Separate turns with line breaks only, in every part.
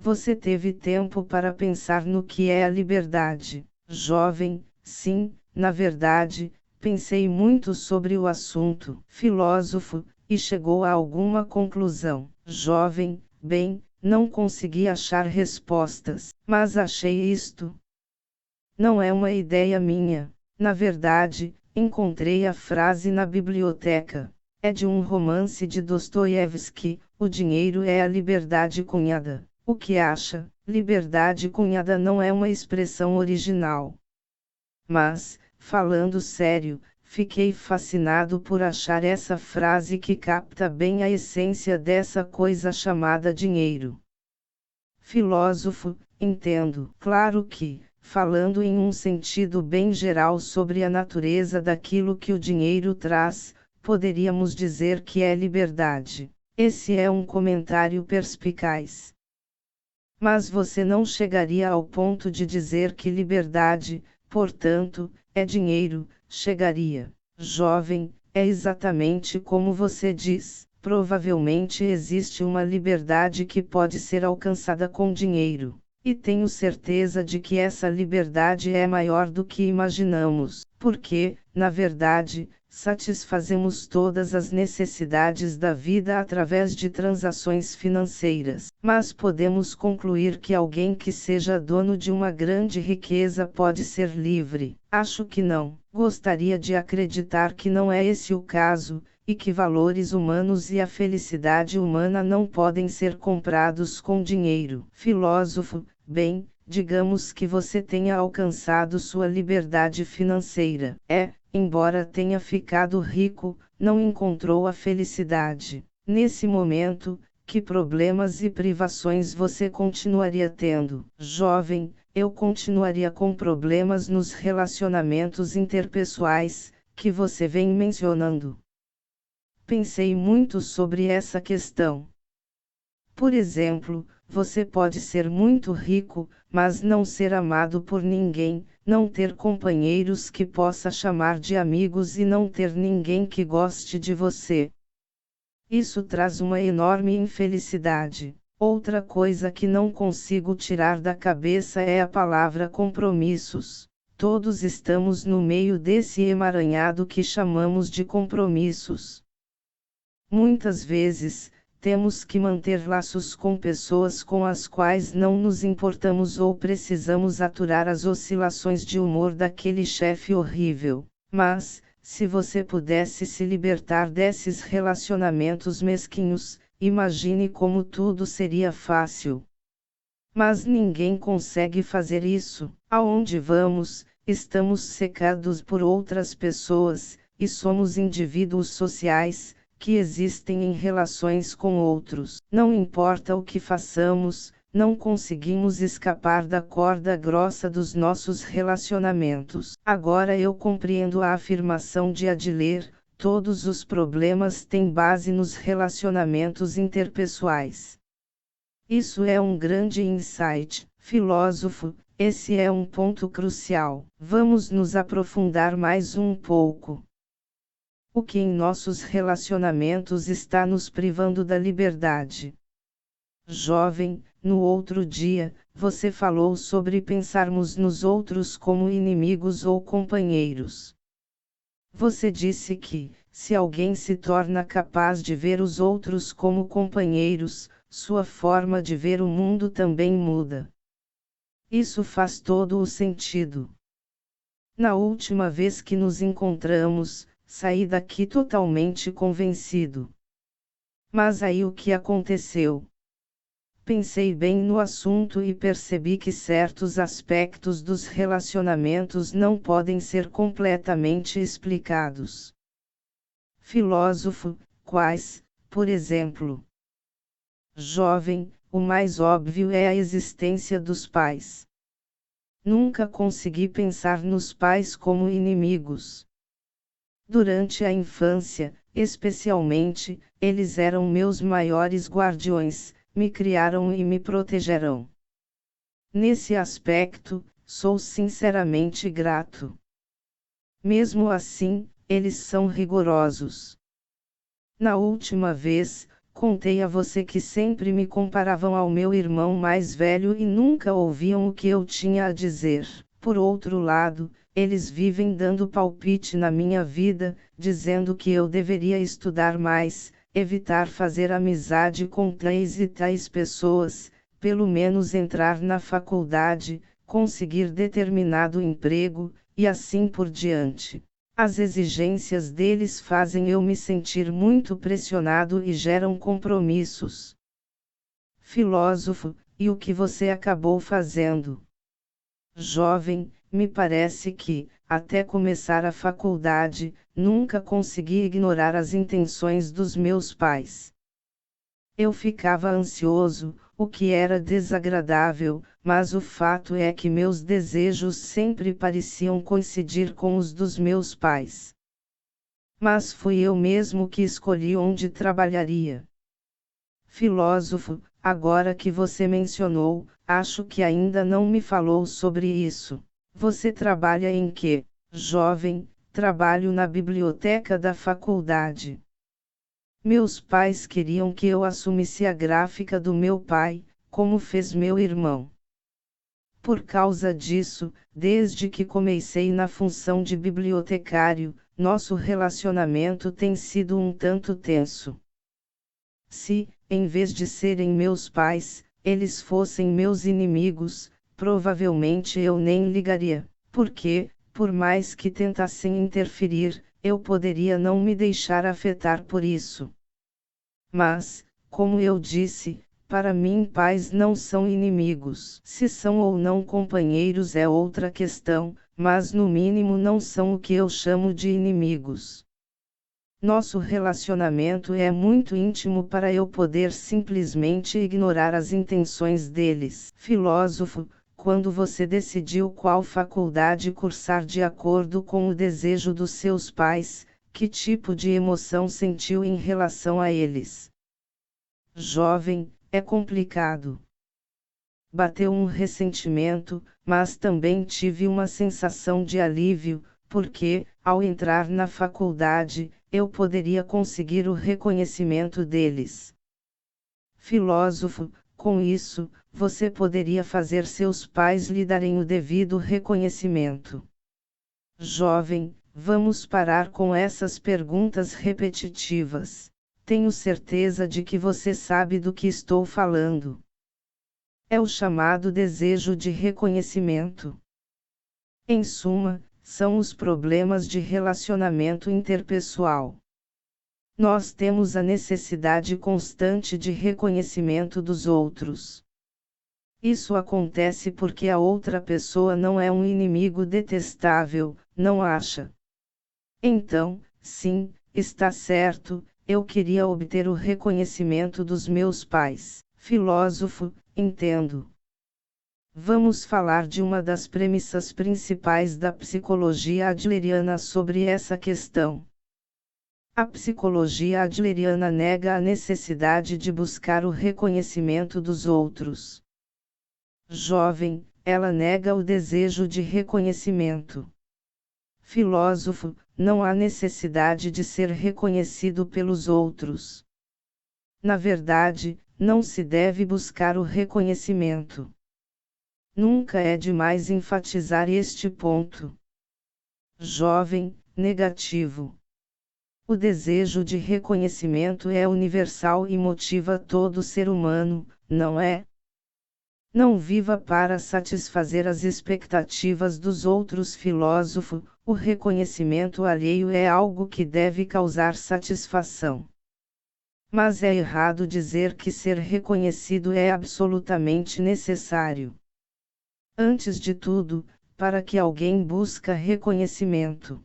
Você teve tempo para pensar no que é a liberdade? Jovem: sim, na verdade, pensei muito sobre o assunto. Filósofo: e chegou a alguma conclusão? Jovem: bem, não consegui achar respostas, mas achei isto. Não é uma ideia minha. Na verdade, encontrei a frase na biblioteca. É de um romance de Dostoiévski, O Dinheiro é a Liberdade Cunhada. O que acha? Liberdade cunhada não é uma expressão original. Mas, falando sério, fiquei fascinado por achar essa frase que capta bem a essência dessa coisa chamada dinheiro. Filósofo: entendo. Claro que, falando em um sentido bem geral sobre a natureza daquilo que o dinheiro traz, poderíamos dizer que é liberdade. Esse é um comentário perspicaz. Mas você não chegaria ao ponto de dizer que liberdade, portanto, é dinheiro. Chegaria. Jovem: é exatamente como você diz. Provavelmente existe uma liberdade que pode ser alcançada com dinheiro. E tenho certeza de que essa liberdade é maior do que imaginamos, porque, na verdade, satisfazemos todas as necessidades da vida através de transações financeiras. Mas podemos concluir que alguém que seja dono de uma grande riqueza pode ser livre? Acho que não. Gostaria de acreditar que não é esse o caso, e que valores humanos e a felicidade humana não podem ser comprados com dinheiro. Filósofo: bem, digamos que você tenha alcançado sua liberdade financeira. Embora tenha ficado rico, não encontrou a felicidade. Nesse momento, que problemas e privações você continuaria tendo? Jovem: eu continuaria com problemas nos relacionamentos interpessoais, que você vem mencionando. Pensei muito sobre essa questão. Por exemplo, você pode ser muito rico, mas não ser amado por ninguém, não ter companheiros que possa chamar de amigos e não ter ninguém que goste de você. Isso traz uma enorme infelicidade. Outra coisa que não consigo tirar da cabeça é a palavra compromissos. Todos estamos no meio desse emaranhado que chamamos de compromissos. Muitas vezes, temos que manter laços com pessoas com as quais não nos importamos ou precisamos aturar as oscilações de humor daquele chefe horrível. Mas, se você pudesse se libertar desses relacionamentos mesquinhos, imagine como tudo seria fácil. Mas ninguém consegue fazer isso. Aonde vamos, estamos cercados por outras pessoas, e somos indivíduos sociais, que existem em relações com outros. Não importa o que façamos, não conseguimos escapar da corda grossa dos nossos relacionamentos. Agora eu compreendo a afirmação de Adler: todos os problemas têm base nos relacionamentos interpessoais. Isso é um grande insight, filósofo, esse é um ponto crucial. Vamos nos aprofundar mais um pouco. O que em nossos relacionamentos está nos privando da liberdade? Jovem: no outro dia, você falou sobre pensarmos nos outros como inimigos ou companheiros. Você disse que, se alguém se torna capaz de ver os outros como companheiros, sua forma de ver o mundo também muda. Isso faz todo o sentido. Na última vez que nos encontramos, saí daqui totalmente convencido. Mas aí o que aconteceu? Pensei bem no assunto e percebi que certos aspectos dos relacionamentos não podem ser completamente explicados. Filósofo: quais, por exemplo? Jovem: o mais óbvio é a existência dos pais. Nunca consegui pensar nos pais como inimigos. Durante a infância, especialmente, eles eram meus maiores guardiões, me criaram e me protegerão. Nesse aspecto, sou sinceramente grato. Mesmo assim, eles são rigorosos. Na última vez, Contei a você que sempre me comparavam ao meu irmão mais velho e nunca ouviam o que eu tinha a dizer. Por outro lado, eles vivem dando palpite na minha vida, dizendo que eu deveria estudar mais, evitar fazer amizade com tais e tais pessoas, pelo menos entrar na faculdade, conseguir determinado emprego, e assim por diante. As exigências deles fazem eu me sentir muito pressionado e geram compromissos. Filósofo, e o que você acabou fazendo? Jovem, me parece que, até começar a faculdade, nunca consegui ignorar as intenções dos meus pais. Eu ficava ansioso, o que era desagradável, mas o fato é que meus desejos sempre pareciam coincidir com os dos meus pais. Mas fui eu mesmo que escolhi onde trabalharia. Filósofo, agora que você mencionou, acho que ainda não me falou sobre isso. Você trabalha em quê? Jovem, trabalho na biblioteca da faculdade. Meus pais queriam que eu assumisse a gráfica do meu pai, como fez meu irmão. Por causa disso, desde que comecei na função de bibliotecário, nosso relacionamento tem sido um tanto tenso. Se, em vez de serem meus pais, eles fossem meus inimigos, provavelmente eu nem ligaria, porque, por mais que tentassem interferir, eu poderia não me deixar afetar por isso. Mas, como eu disse, para mim pais não são inimigos. Se são ou não companheiros é outra questão, mas no mínimo não são o que eu chamo de inimigos. Nosso relacionamento é muito íntimo para eu poder simplesmente ignorar as intenções deles. Filósofo, quando você decidiu qual faculdade cursar de acordo com o desejo dos seus pais, que tipo de emoção sentiu em relação a eles? Jovem, é complicado. Bateu um ressentimento, mas também tive uma sensação de alívio, porque, ao entrar na faculdade, eu poderia conseguir o reconhecimento deles. Filósofo, com isso, você poderia fazer seus pais lhe darem o devido reconhecimento. Jovem, vamos parar com essas perguntas repetitivas. Tenho certeza de que você sabe do que estou falando. É o chamado desejo de reconhecimento. Em suma, são os problemas de relacionamento interpessoal. Nós temos a necessidade constante de reconhecimento dos outros. Isso acontece porque a outra pessoa não é um inimigo detestável, não acha? Então, sim, está certo, eu queria obter o reconhecimento dos meus pais. Filósofo, entendo. Vamos falar de uma das premissas principais da psicologia adleriana sobre essa questão. A psicologia adleriana nega a necessidade de buscar o reconhecimento dos outros. Jovem, ela nega o desejo de reconhecimento. Filósofo, não há necessidade de ser reconhecido pelos outros. Na verdade, não se deve buscar o reconhecimento. Nunca é demais enfatizar este ponto. Jovem, negativo. O desejo de reconhecimento é universal e motiva todo ser humano, não é? Não viva para satisfazer as expectativas dos outros. Filósofo, o reconhecimento alheio é algo que deve causar satisfação. Mas é errado dizer que ser reconhecido é absolutamente necessário. Antes de tudo, para que alguém busca reconhecimento.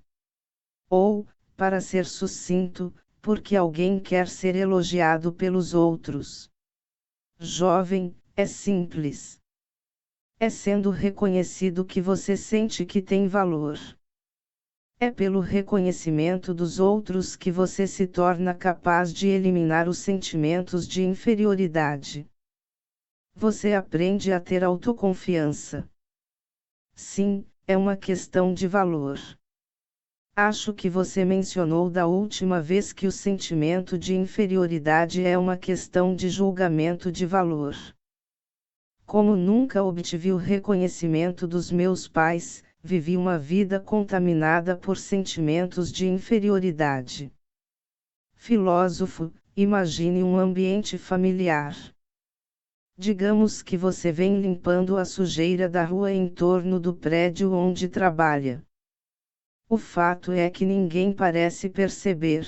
Ou, para ser sucinto, porque alguém quer ser elogiado pelos outros. Jovem, é simples. É sendo reconhecido que você sente que tem valor. É pelo reconhecimento dos outros que você se torna capaz de eliminar os sentimentos de inferioridade. Você aprende a ter autoconfiança. Sim, é uma questão de valor. Acho que você mencionou da última vez que o sentimento de inferioridade é uma questão de julgamento de valor. Como nunca obtive o reconhecimento dos meus pais, vivi uma vida contaminada por sentimentos de inferioridade. Filósofo, imagine um ambiente familiar. Digamos que você vem limpando a sujeira da rua em torno do prédio onde trabalha. O fato é que ninguém parece perceber.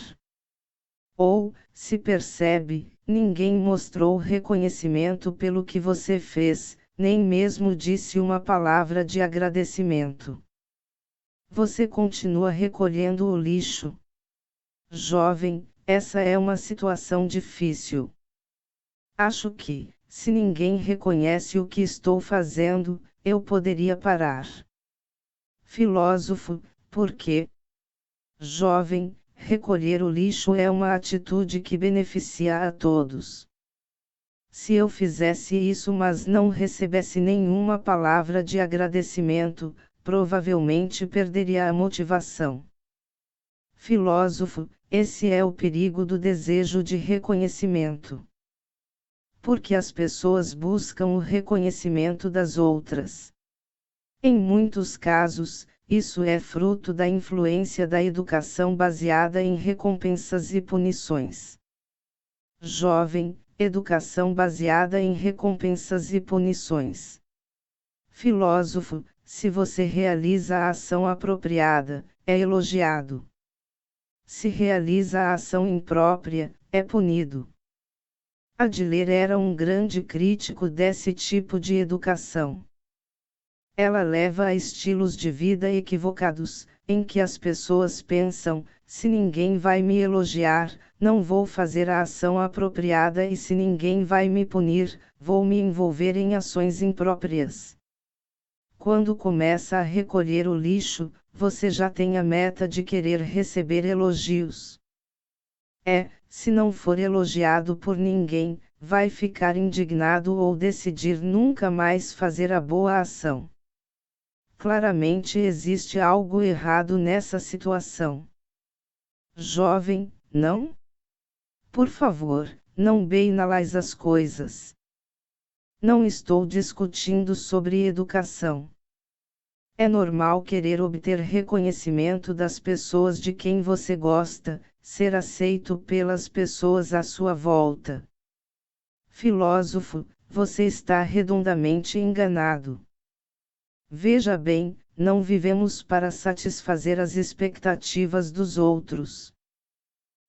Ou, se percebe, ninguém mostrou reconhecimento pelo que você fez, nem mesmo disse uma palavra de agradecimento. Você continua recolhendo o lixo. Jovem, essa é uma situação difícil. Acho que, se ninguém reconhece o que estou fazendo, eu poderia parar. Filósofo, por quê? Jovem, recolher o lixo é uma atitude que beneficia a todos. Se eu fizesse isso mas não recebesse nenhuma palavra de agradecimento, provavelmente perderia a motivação. Filósofo, esse é o perigo do desejo de reconhecimento. Porque as pessoas buscam o reconhecimento das outras. Em muitos casos, isso é fruto da influência da educação baseada em recompensas e punições. Jovem, educação baseada em recompensas e punições. Filósofo, se você realiza a ação apropriada, é elogiado. Se realiza a ação imprópria, é punido. Adler era um grande crítico desse tipo de educação. Ela leva a estilos de vida equivocados, em que as pessoas pensam: se ninguém vai me elogiar, não vou fazer a ação apropriada, e se ninguém vai me punir, vou me envolver em ações impróprias. Quando começa a recolher o lixo, você já tem a meta de querer receber elogios. Se não for elogiado por ninguém, vai ficar indignado ou decidir nunca mais fazer a boa ação. Claramente existe algo errado nessa situação. Jovem, não? Por favor, não banalize as coisas. Não estou discutindo sobre educação. É normal querer obter reconhecimento das pessoas de quem você gosta, ser aceito pelas pessoas à sua volta. Filósofo, você está redondamente enganado. Veja bem, não vivemos para satisfazer as expectativas dos outros.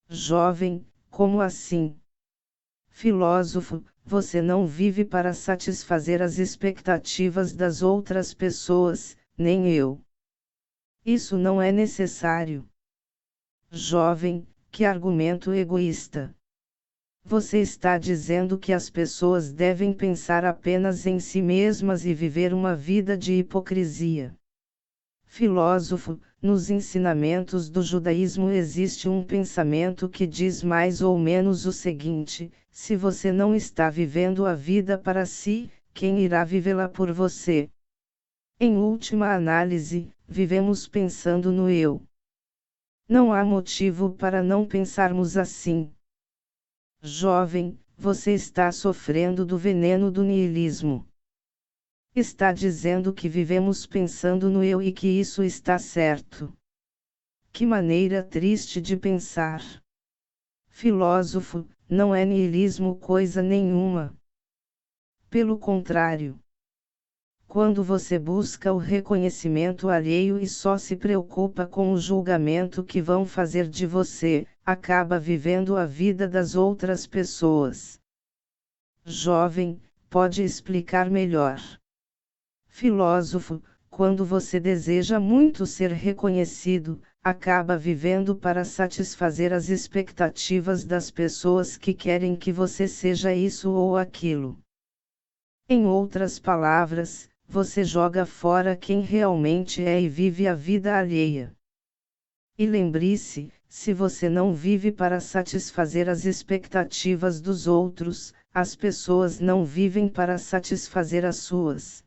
Jovem, como assim? Filósofo, você não vive para satisfazer as expectativas das outras pessoas, nem eu. Isso não é necessário. Jovem, que argumento egoísta. Você está dizendo que as pessoas devem pensar apenas em si mesmas e viver uma vida de hipocrisia. Filósofo, nos ensinamentos do judaísmo existe um pensamento que diz mais ou menos o seguinte: se você não está vivendo a vida para si, quem irá vivê-la por você? Em última análise, vivemos pensando no eu. Não há motivo para não pensarmos assim. Jovem, você está sofrendo do veneno do niilismo. Está dizendo que vivemos pensando no eu e que isso está certo. Que maneira triste de pensar. Filósofo, não é niilismo coisa nenhuma. Pelo contrário. Quando você busca o reconhecimento alheio e só se preocupa com o julgamento que vão fazer de você, acaba vivendo a vida das outras pessoas. Jovem, pode explicar melhor. Filósofo, quando você deseja muito ser reconhecido, acaba vivendo para satisfazer as expectativas das pessoas que querem que você seja isso ou aquilo. Em outras palavras, você joga fora quem realmente é e vive a vida alheia. E lembre-se, se você não vive para satisfazer as expectativas dos outros, as pessoas não vivem para satisfazer as suas.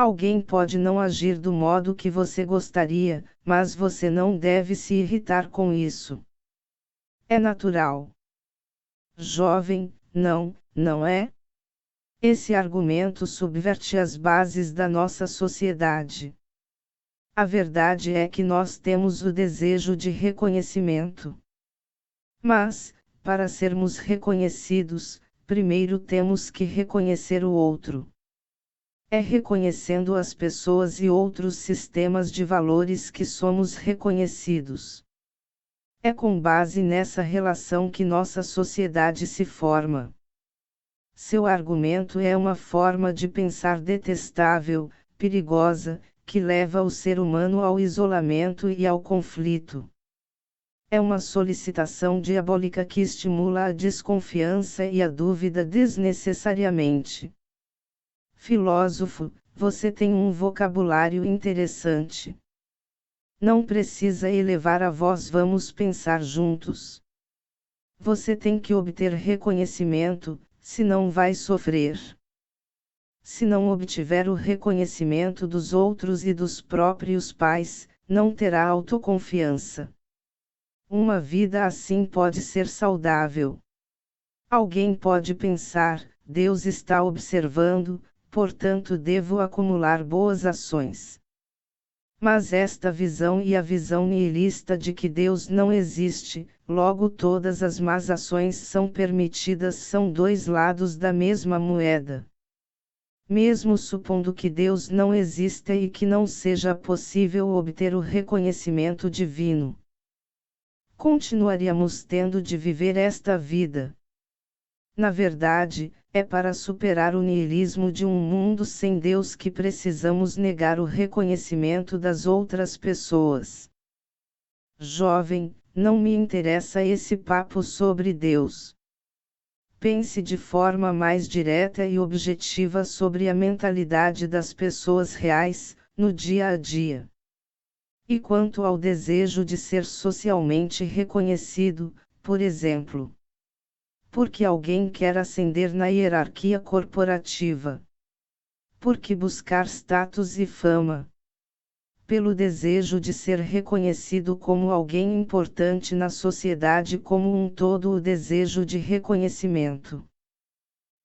Alguém pode não agir do modo que você gostaria, mas você não deve se irritar com isso. É natural. Jovem, não, não é? Esse argumento subverte as bases da nossa sociedade. A verdade é que nós temos o desejo de reconhecimento. Mas, para sermos reconhecidos, primeiro temos que reconhecer o outro. É reconhecendo as pessoas e outros sistemas de valores que somos reconhecidos. É com base nessa relação que nossa sociedade se forma. Seu argumento é uma forma de pensar detestável, perigosa, que leva o ser humano ao isolamento e ao conflito. É uma solicitação diabólica que estimula a desconfiança e a dúvida desnecessariamente. Filósofo, você tem um vocabulário interessante. Não precisa elevar a voz, vamos pensar juntos. Você tem que obter reconhecimento, senão vai sofrer. Se não obtiver o reconhecimento dos outros e dos próprios pais, não terá autoconfiança. Uma vida assim pode ser saudável. Alguém pode pensar: Deus está observando, portanto devo acumular boas ações. Mas esta visão e a visão nihilista de que Deus não existe, logo todas as más ações são permitidas, são dois lados da mesma moeda. Mesmo supondo que Deus não exista e que não seja possível obter o reconhecimento divino, continuaríamos tendo de viver esta vida. Na verdade, é para superar o niilismo de um mundo sem Deus que precisamos negar o reconhecimento das outras pessoas. Jovem, não me interessa esse papo sobre Deus. Pense de forma mais direta e objetiva sobre a mentalidade das pessoas reais, no dia a dia. E quanto ao desejo de ser socialmente reconhecido, por exemplo, porque alguém quer ascender na hierarquia corporativa, porque buscar status e fama, pelo desejo de ser reconhecido como alguém importante na sociedade como um todo, o desejo de reconhecimento.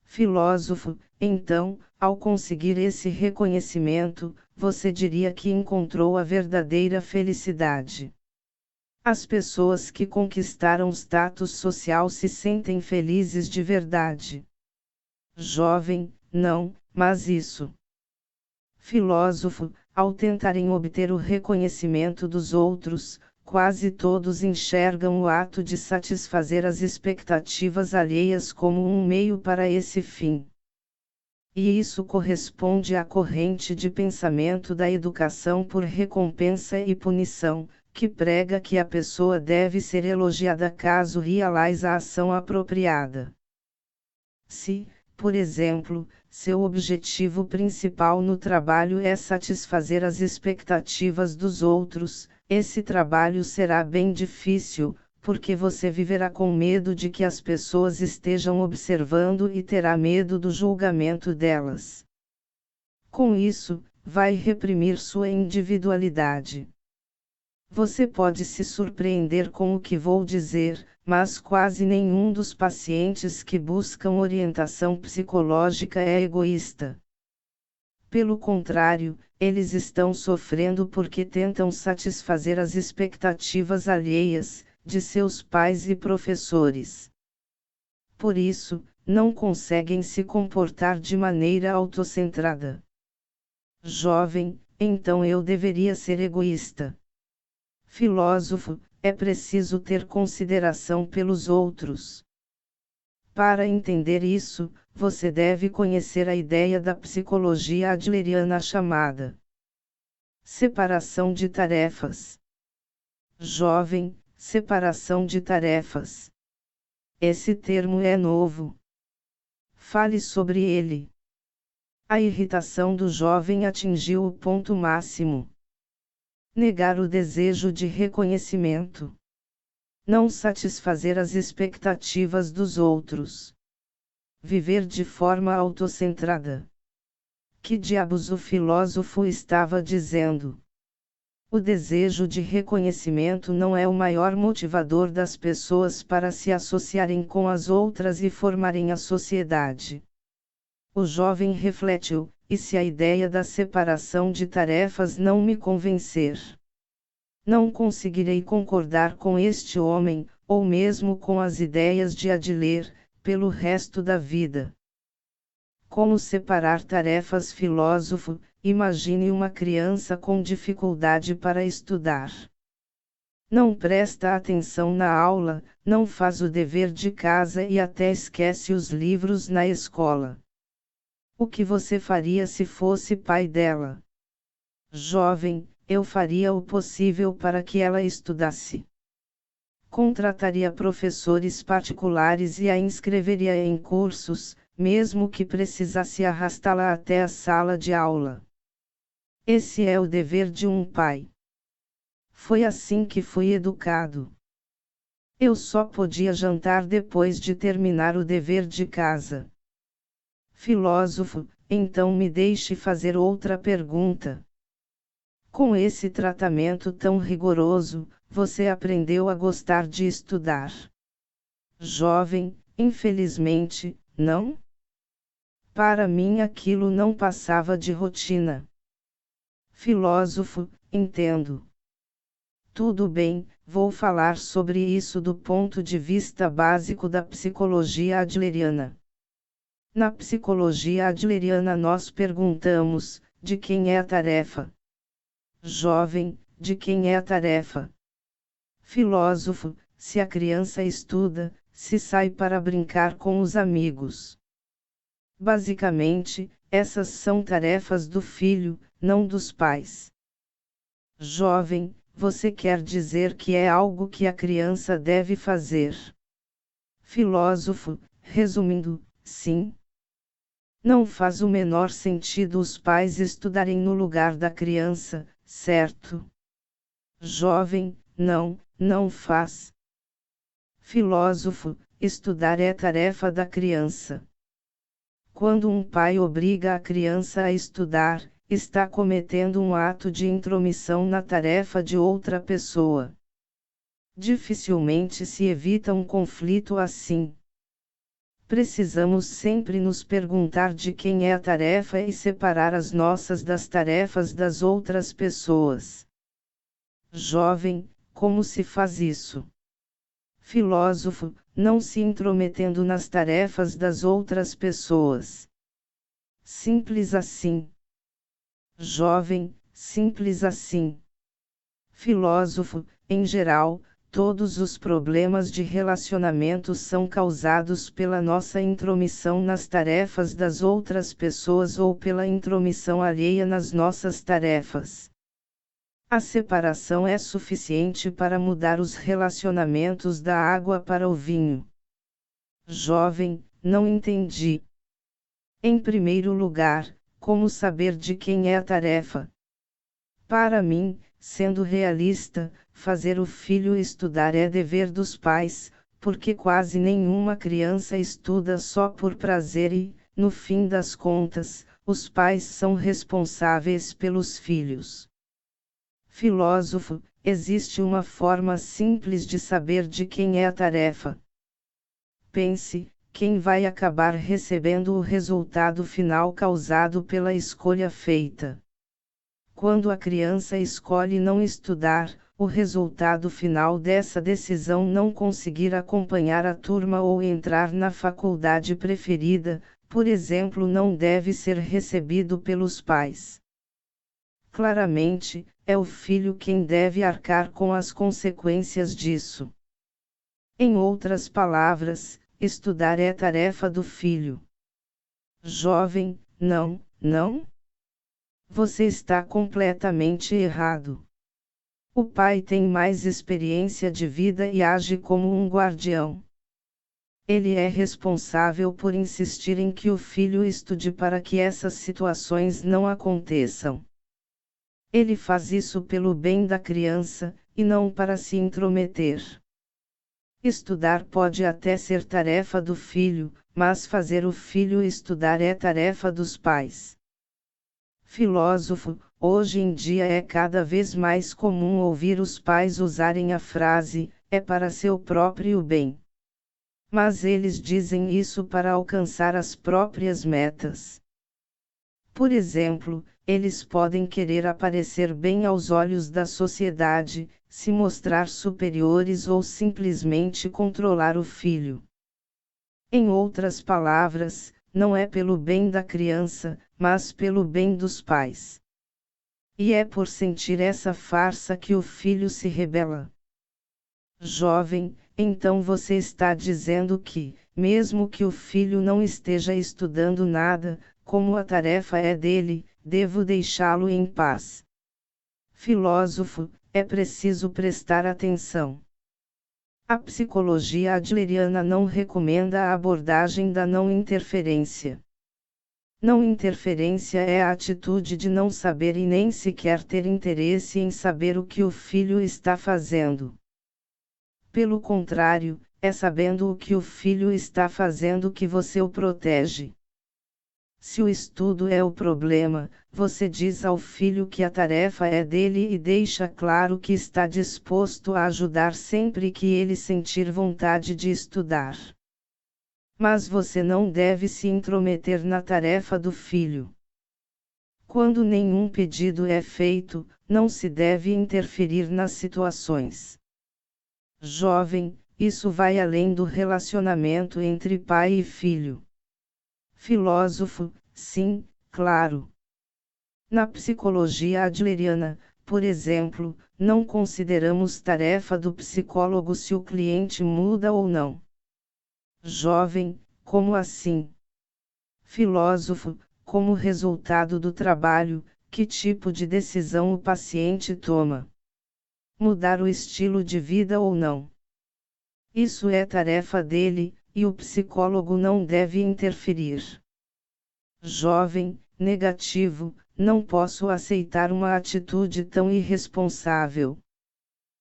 Filósofo, então, ao conseguir esse reconhecimento, você diria que encontrou a verdadeira felicidade. As pessoas que conquistaram status social se sentem felizes de verdade. Jovem, não, mas isso. Filósofo, ao tentarem obter o reconhecimento dos outros, quase todos enxergam o ato de satisfazer as expectativas alheias como um meio para esse fim. E isso corresponde à corrente de pensamento da educação por recompensa e punição, que prega que a pessoa deve ser elogiada caso realize a ação apropriada. Se, por exemplo, seu objetivo principal no trabalho é satisfazer as expectativas dos outros, esse trabalho será bem difícil, porque você viverá com medo de que as pessoas estejam observando e terá medo do julgamento delas. Com isso, vai reprimir sua individualidade. Você pode se surpreender com o que vou dizer, mas quase nenhum dos pacientes que buscam orientação psicológica é egoísta. Pelo contrário, eles estão sofrendo porque tentam satisfazer as expectativas alheias, de seus pais e professores. Por isso, não conseguem se comportar de maneira autocentrada. Jovem, então eu deveria ser egoísta. Filósofo, é preciso ter consideração pelos outros. Para entender isso, você deve conhecer a ideia da psicologia adleriana chamada separação de tarefas. Jovem, separação de tarefas. Esse termo é novo. Fale sobre ele. A irritação do jovem atingiu o ponto máximo. Negar o desejo de reconhecimento. Não satisfazer as expectativas dos outros. Viver de forma autocentrada. Que diabos o filósofo estava dizendo? O desejo de reconhecimento não é o maior motivador das pessoas para se associarem com as outras e formarem a sociedade. O jovem refletiu: e se a ideia da separação de tarefas não me convencer? Não conseguirei concordar com este homem, ou mesmo com as ideias de Adler, pelo resto da vida. Como separar tarefas? Filósofo, imagine uma criança com dificuldade para estudar. Não presta atenção na aula, não faz o dever de casa e até esquece os livros na escola. O que você faria se fosse pai dela? Jovem, eu faria o possível para que ela estudasse. Contrataria professores particulares e a inscreveria em cursos, mesmo que precisasse arrastá-la até a sala de aula. Esse é o dever de um pai. Foi assim que fui educado. Eu só podia jantar depois de terminar o dever de casa. Filósofo, então me deixe fazer outra pergunta. Com esse tratamento tão rigoroso, você aprendeu a gostar de estudar? Jovem, infelizmente, não? Para mim aquilo não passava de rotina. Filósofo, entendo. Tudo bem, vou falar sobre isso do ponto de vista básico da psicologia adleriana. Na psicologia adleriana nós perguntamos: de quem é a tarefa? Jovem, de quem é a tarefa? Filósofo, se a criança estuda, se sai para brincar com os amigos. Basicamente, essas são tarefas do filho, não dos pais. Jovem, você quer dizer que é algo que a criança deve fazer? Filósofo, resumindo, sim. Não faz o menor sentido os pais estudarem no lugar da criança, certo? Jovem, não faz. Filósofo, estudar é tarefa da criança. Quando um pai obriga a criança a estudar, está cometendo um ato de intromissão na tarefa de outra pessoa. Dificilmente se evita um conflito assim. Precisamos sempre nos perguntar de quem é a tarefa e separar as nossas das tarefas das outras pessoas. Jovem, como se faz isso? Filósofo, não se intrometendo nas tarefas das outras pessoas. Simples assim. Jovem, simples assim. Filósofo, em geral, todos os problemas de relacionamento são causados pela nossa intromissão nas tarefas das outras pessoas ou pela intromissão alheia nas nossas tarefas. A separação é suficiente para mudar os relacionamentos da água para o vinho. Jovem, não entendi. Em primeiro lugar, como saber de quem é a tarefa? Para mim, sendo realista, fazer o filho estudar é dever dos pais, porque quase nenhuma criança estuda só por prazer e, no fim das contas, os pais são responsáveis pelos filhos. Filósofo, existe uma forma simples de saber de quem é a tarefa. Pense, quem vai acabar recebendo o resultado final causado pela escolha feita. Quando a criança escolhe não estudar, o resultado final dessa decisão não conseguir acompanhar a turma ou entrar na faculdade preferida, por exemplo, não deve ser recebido pelos pais. Claramente, é o filho quem deve arcar com as consequências disso. Em outras palavras, estudar é tarefa do filho. Jovem, não. Você está completamente errado. O pai tem mais experiência de vida e age como um guardião. Ele é responsável por insistir em que o filho estude para que essas situações não aconteçam. Ele faz isso pelo bem da criança, e não para se intrometer. Estudar pode até ser tarefa do filho, mas fazer o filho estudar é tarefa dos pais. Filósofo, hoje em dia é cada vez mais comum ouvir os pais usarem a frase, é para seu próprio bem. Mas eles dizem isso para alcançar as próprias metas. Por exemplo, eles podem querer aparecer bem aos olhos da sociedade, se mostrar superiores ou simplesmente controlar o filho. Em outras palavras, não é pelo bem da criança, mas pelo bem dos pais. E é por sentir essa farsa que o filho se rebela. Jovem, então você está dizendo que, mesmo que o filho não esteja estudando nada, como a tarefa é dele, devo deixá-lo em paz. Filósofo, é preciso prestar atenção. A psicologia adleriana não recomenda a abordagem da não interferência. Não interferência é a atitude de não saber e nem sequer ter interesse em saber o que o filho está fazendo. Pelo contrário, é sabendo o que o filho está fazendo que você o protege. Se o estudo é o problema, você diz ao filho que a tarefa é dele e deixa claro que está disposto a ajudar sempre que ele sentir vontade de estudar. Mas você não deve se intrometer na tarefa do filho. Quando nenhum pedido é feito, não se deve interferir nas situações. Jovem, isso vai além do relacionamento entre pai e filho. Filósofo, sim, claro. Na psicologia adleriana, por exemplo, não consideramos tarefa do psicólogo se o cliente muda ou não. Jovem, como assim? Filósofo, como resultado do trabalho, que tipo de decisão o paciente toma? Mudar o estilo de vida ou não? Isso é tarefa dele, e o psicólogo não deve interferir. Jovem, negativo, não posso aceitar uma atitude tão irresponsável.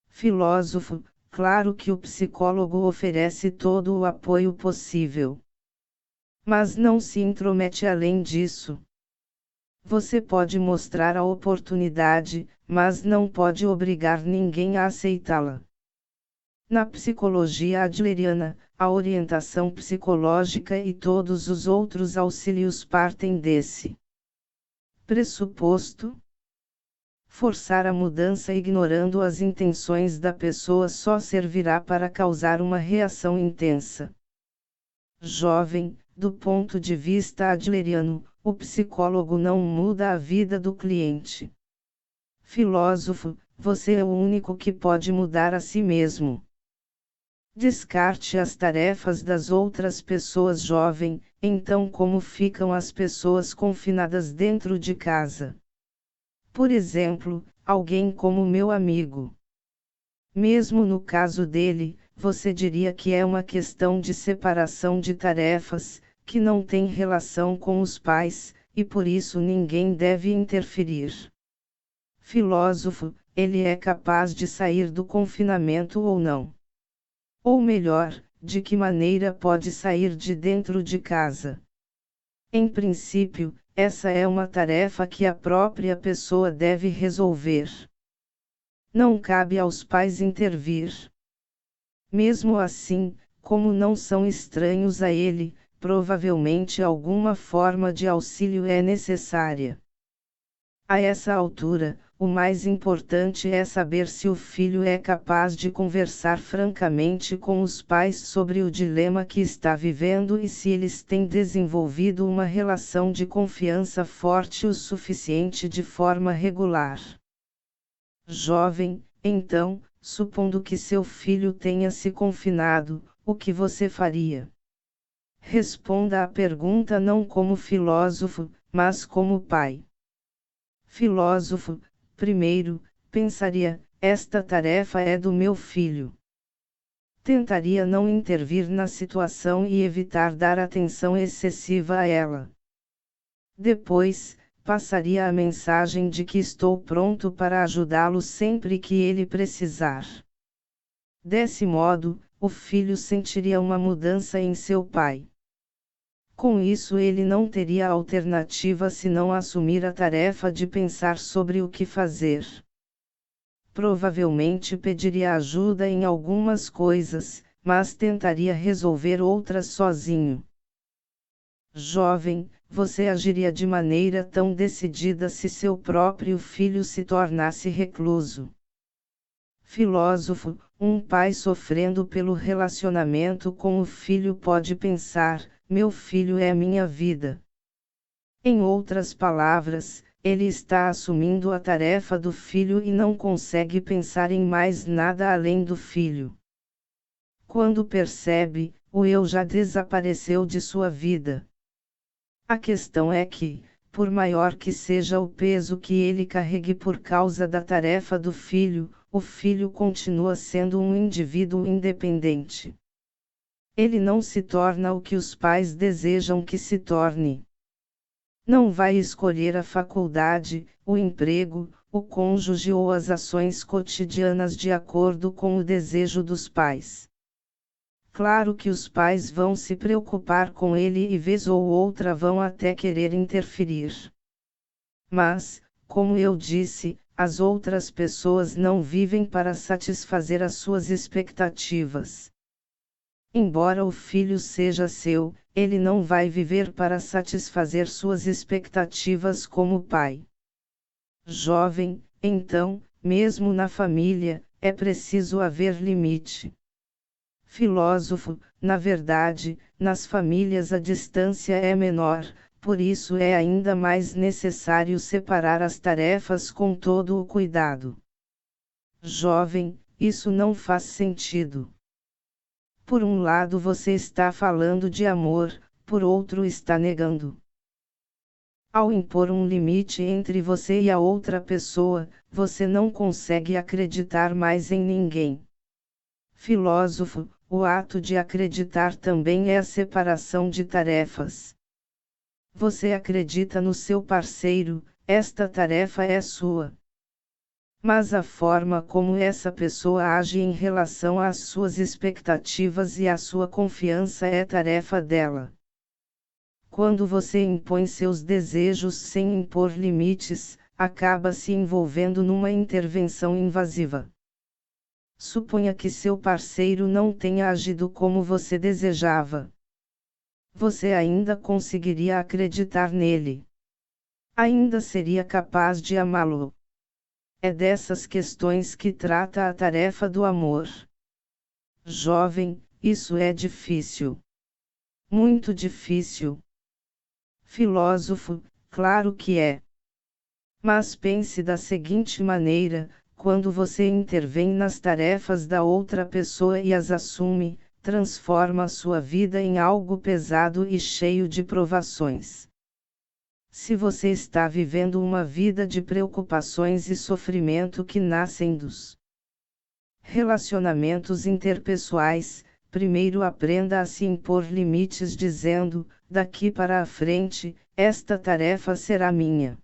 Filósofo, claro que o psicólogo oferece todo o apoio possível. Mas não se intromete além disso. Você pode mostrar a oportunidade, mas não pode obrigar ninguém a aceitá-la. Na psicologia adleriana, a orientação psicológica e todos os outros auxílios partem desse pressuposto. Forçar a mudança ignorando as intenções da pessoa só servirá para causar uma reação intensa. Jovem, do ponto de vista adleriano, o psicólogo não muda a vida do cliente. Filósofo, você é o único que pode mudar a si mesmo. Descarte as tarefas das outras pessoas. Jovem, então como ficam as pessoas confinadas dentro de casa? Por exemplo, alguém como meu amigo. Mesmo no caso dele, você diria que é uma questão de separação de tarefas, que não tem relação com os pais, e por isso ninguém deve interferir. Filósofo, ele é capaz de sair do confinamento ou não? Ou melhor, de que maneira pode sair de dentro de casa? Em princípio, essa é uma tarefa que a própria pessoa deve resolver. Não cabe aos pais intervir. Mesmo assim, como não são estranhos a ele, provavelmente alguma forma de auxílio é necessária. A essa altura, o mais importante é saber se o filho é capaz de conversar francamente com os pais sobre o dilema que está vivendo e se eles têm desenvolvido uma relação de confiança forte o suficiente de forma regular. Jovem, então, supondo que seu filho tenha se confinado, o que você faria? Responda à pergunta não como filósofo, mas como pai. Filósofo, primeiro, pensaria, esta tarefa é do meu filho. Tentaria não intervir na situação e evitar dar atenção excessiva a ela. Depois, passaria a mensagem de que estou pronto para ajudá-lo sempre que ele precisar. Desse modo, o filho sentiria uma mudança em seu pai. Com isso, ele não teria alternativa senão assumir a tarefa de pensar sobre o que fazer. Provavelmente pediria ajuda em algumas coisas, mas tentaria resolver outras sozinho. Jovem, você agiria de maneira tão decidida se seu próprio filho se tornasse recluso? Filósofo, um pai sofrendo pelo relacionamento com o filho pode pensar: meu filho é minha vida. Em outras palavras, ele está assumindo a tarefa do filho e não consegue pensar em mais nada além do filho. Quando percebe, o eu já desapareceu de sua vida. A questão é que, por maior que seja o peso que ele carregue por causa da tarefa do filho, o filho continua sendo um indivíduo independente. Ele não se torna o que os pais desejam que se torne. Não vai escolher a faculdade, o emprego, o cônjuge ou as ações cotidianas de acordo com o desejo dos pais. Claro que os pais vão se preocupar com ele e vez ou outra vão até querer interferir. Mas, como eu disse, as outras pessoas não vivem para satisfazer as suas expectativas. Embora o filho seja seu, ele não vai viver para satisfazer suas expectativas como pai. Jovem, então, mesmo na família, é preciso haver limite. Filósofo, na verdade, nas famílias a distância é menor, por isso é ainda mais necessário separar as tarefas com todo o cuidado. Jovem, isso não faz sentido. Por um lado você está falando de amor, por outro está negando. Ao impor um limite entre você e a outra pessoa, você não consegue acreditar mais em ninguém. Filósofo, o ato de acreditar também é a separação de tarefas. Você acredita no seu parceiro, esta tarefa é sua. Mas a forma como essa pessoa age em relação às suas expectativas e à sua confiança é tarefa dela. Quando você impõe seus desejos sem impor limites, acaba se envolvendo numa intervenção invasiva. Suponha que seu parceiro não tenha agido como você desejava. Você ainda conseguiria acreditar nele. Ainda seria capaz de amá-lo. É dessas questões que trata a tarefa do amor. Jovem, isso é difícil. Muito difícil. Filósofo, claro que é. Mas pense da seguinte maneira: quando você intervém nas tarefas da outra pessoa e as assume, transforma sua vida em algo pesado e cheio de provações. Se você está vivendo uma vida de preocupações e sofrimento que nascem dos relacionamentos interpessoais, primeiro aprenda a se impor limites dizendo: daqui para a frente, esta tarefa será minha.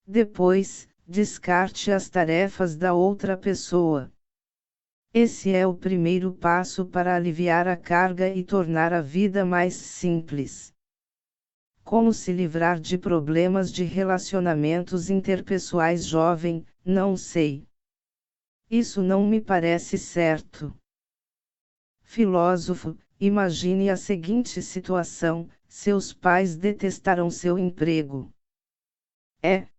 Depois, descarte as tarefas da outra pessoa. Esse é o primeiro passo para aliviar a carga e tornar a vida mais simples. Como se livrar de problemas de relacionamentos interpessoais? Jovem, não sei. Isso não me parece certo. Filósofo, imagine a seguinte situação: seus pais detestaram seu emprego.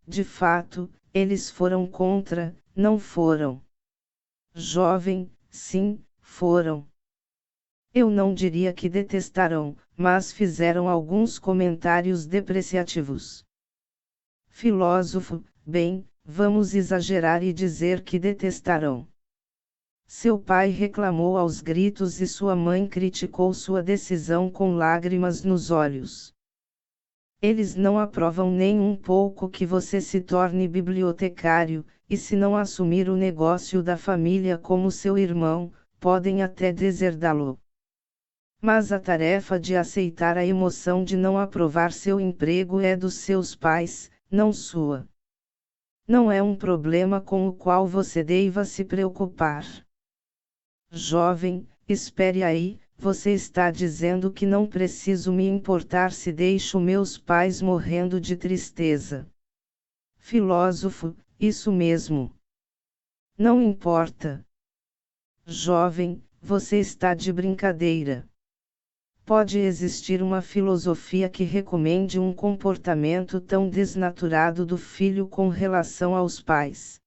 De fato, eles foram contra, não foram? Jovem, sim, foram. Eu não diria que detestaram, mas fizeram alguns comentários depreciativos. Filósofo, bem, vamos exagerar e dizer que detestaram. Seu pai reclamou aos gritos e sua mãe criticou sua decisão com lágrimas nos olhos. Eles não aprovam nem um pouco que você se torne bibliotecário, e se não assumir o negócio da família como seu irmão, podem até deserdá-lo. Mas a tarefa de aceitar a emoção de não aprovar seu emprego é dos seus pais, não sua. Não é um problema com o qual você deva se preocupar. Jovem, espere aí, você está dizendo que não preciso me importar se deixo meus pais morrendo de tristeza. Filósofo, isso mesmo. Não importa. Jovem, você está de brincadeira. Pode existir uma filosofia que recomende um comportamento tão desnaturado do filho com relação aos pais.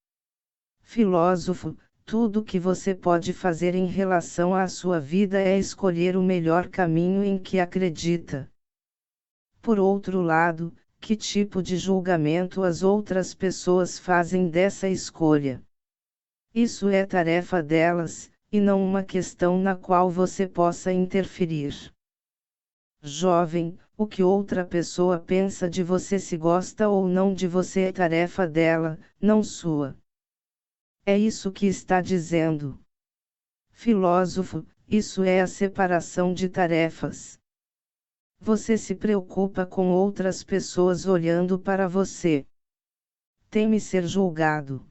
Filósofo, tudo que você pode fazer em relação à sua vida é escolher o melhor caminho em que acredita. Por outro lado, que tipo de julgamento as outras pessoas fazem dessa escolha? Isso é tarefa delas, e não uma questão na qual você possa interferir. Jovem, o que outra pessoa pensa de você, se gosta ou não de você, é tarefa dela, não sua. É isso que está dizendo. Filósofo, isso é a separação de tarefas. Você se preocupa com outras pessoas olhando para você. Teme ser julgado.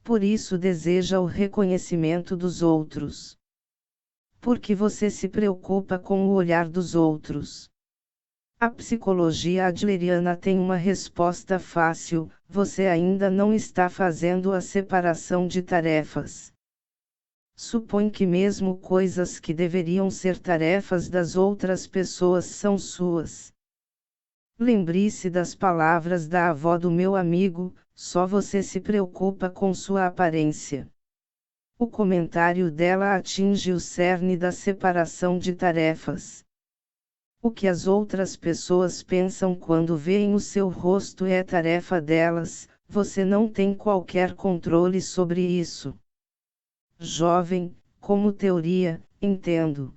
Por isso deseja o reconhecimento dos outros. Porque você se preocupa com o olhar dos outros. A psicologia adleriana tem uma resposta fácil: você ainda não está fazendo a separação de tarefas. Supõe que mesmo coisas que deveriam ser tarefas das outras pessoas são suas. Lembre-se das palavras da avó do meu amigo: só você se preocupa com sua aparência. O comentário dela atinge o cerne da separação de tarefas. O que as outras pessoas pensam quando veem o seu rosto é tarefa delas, você não tem qualquer controle sobre isso. Jovem, como teoria, entendo.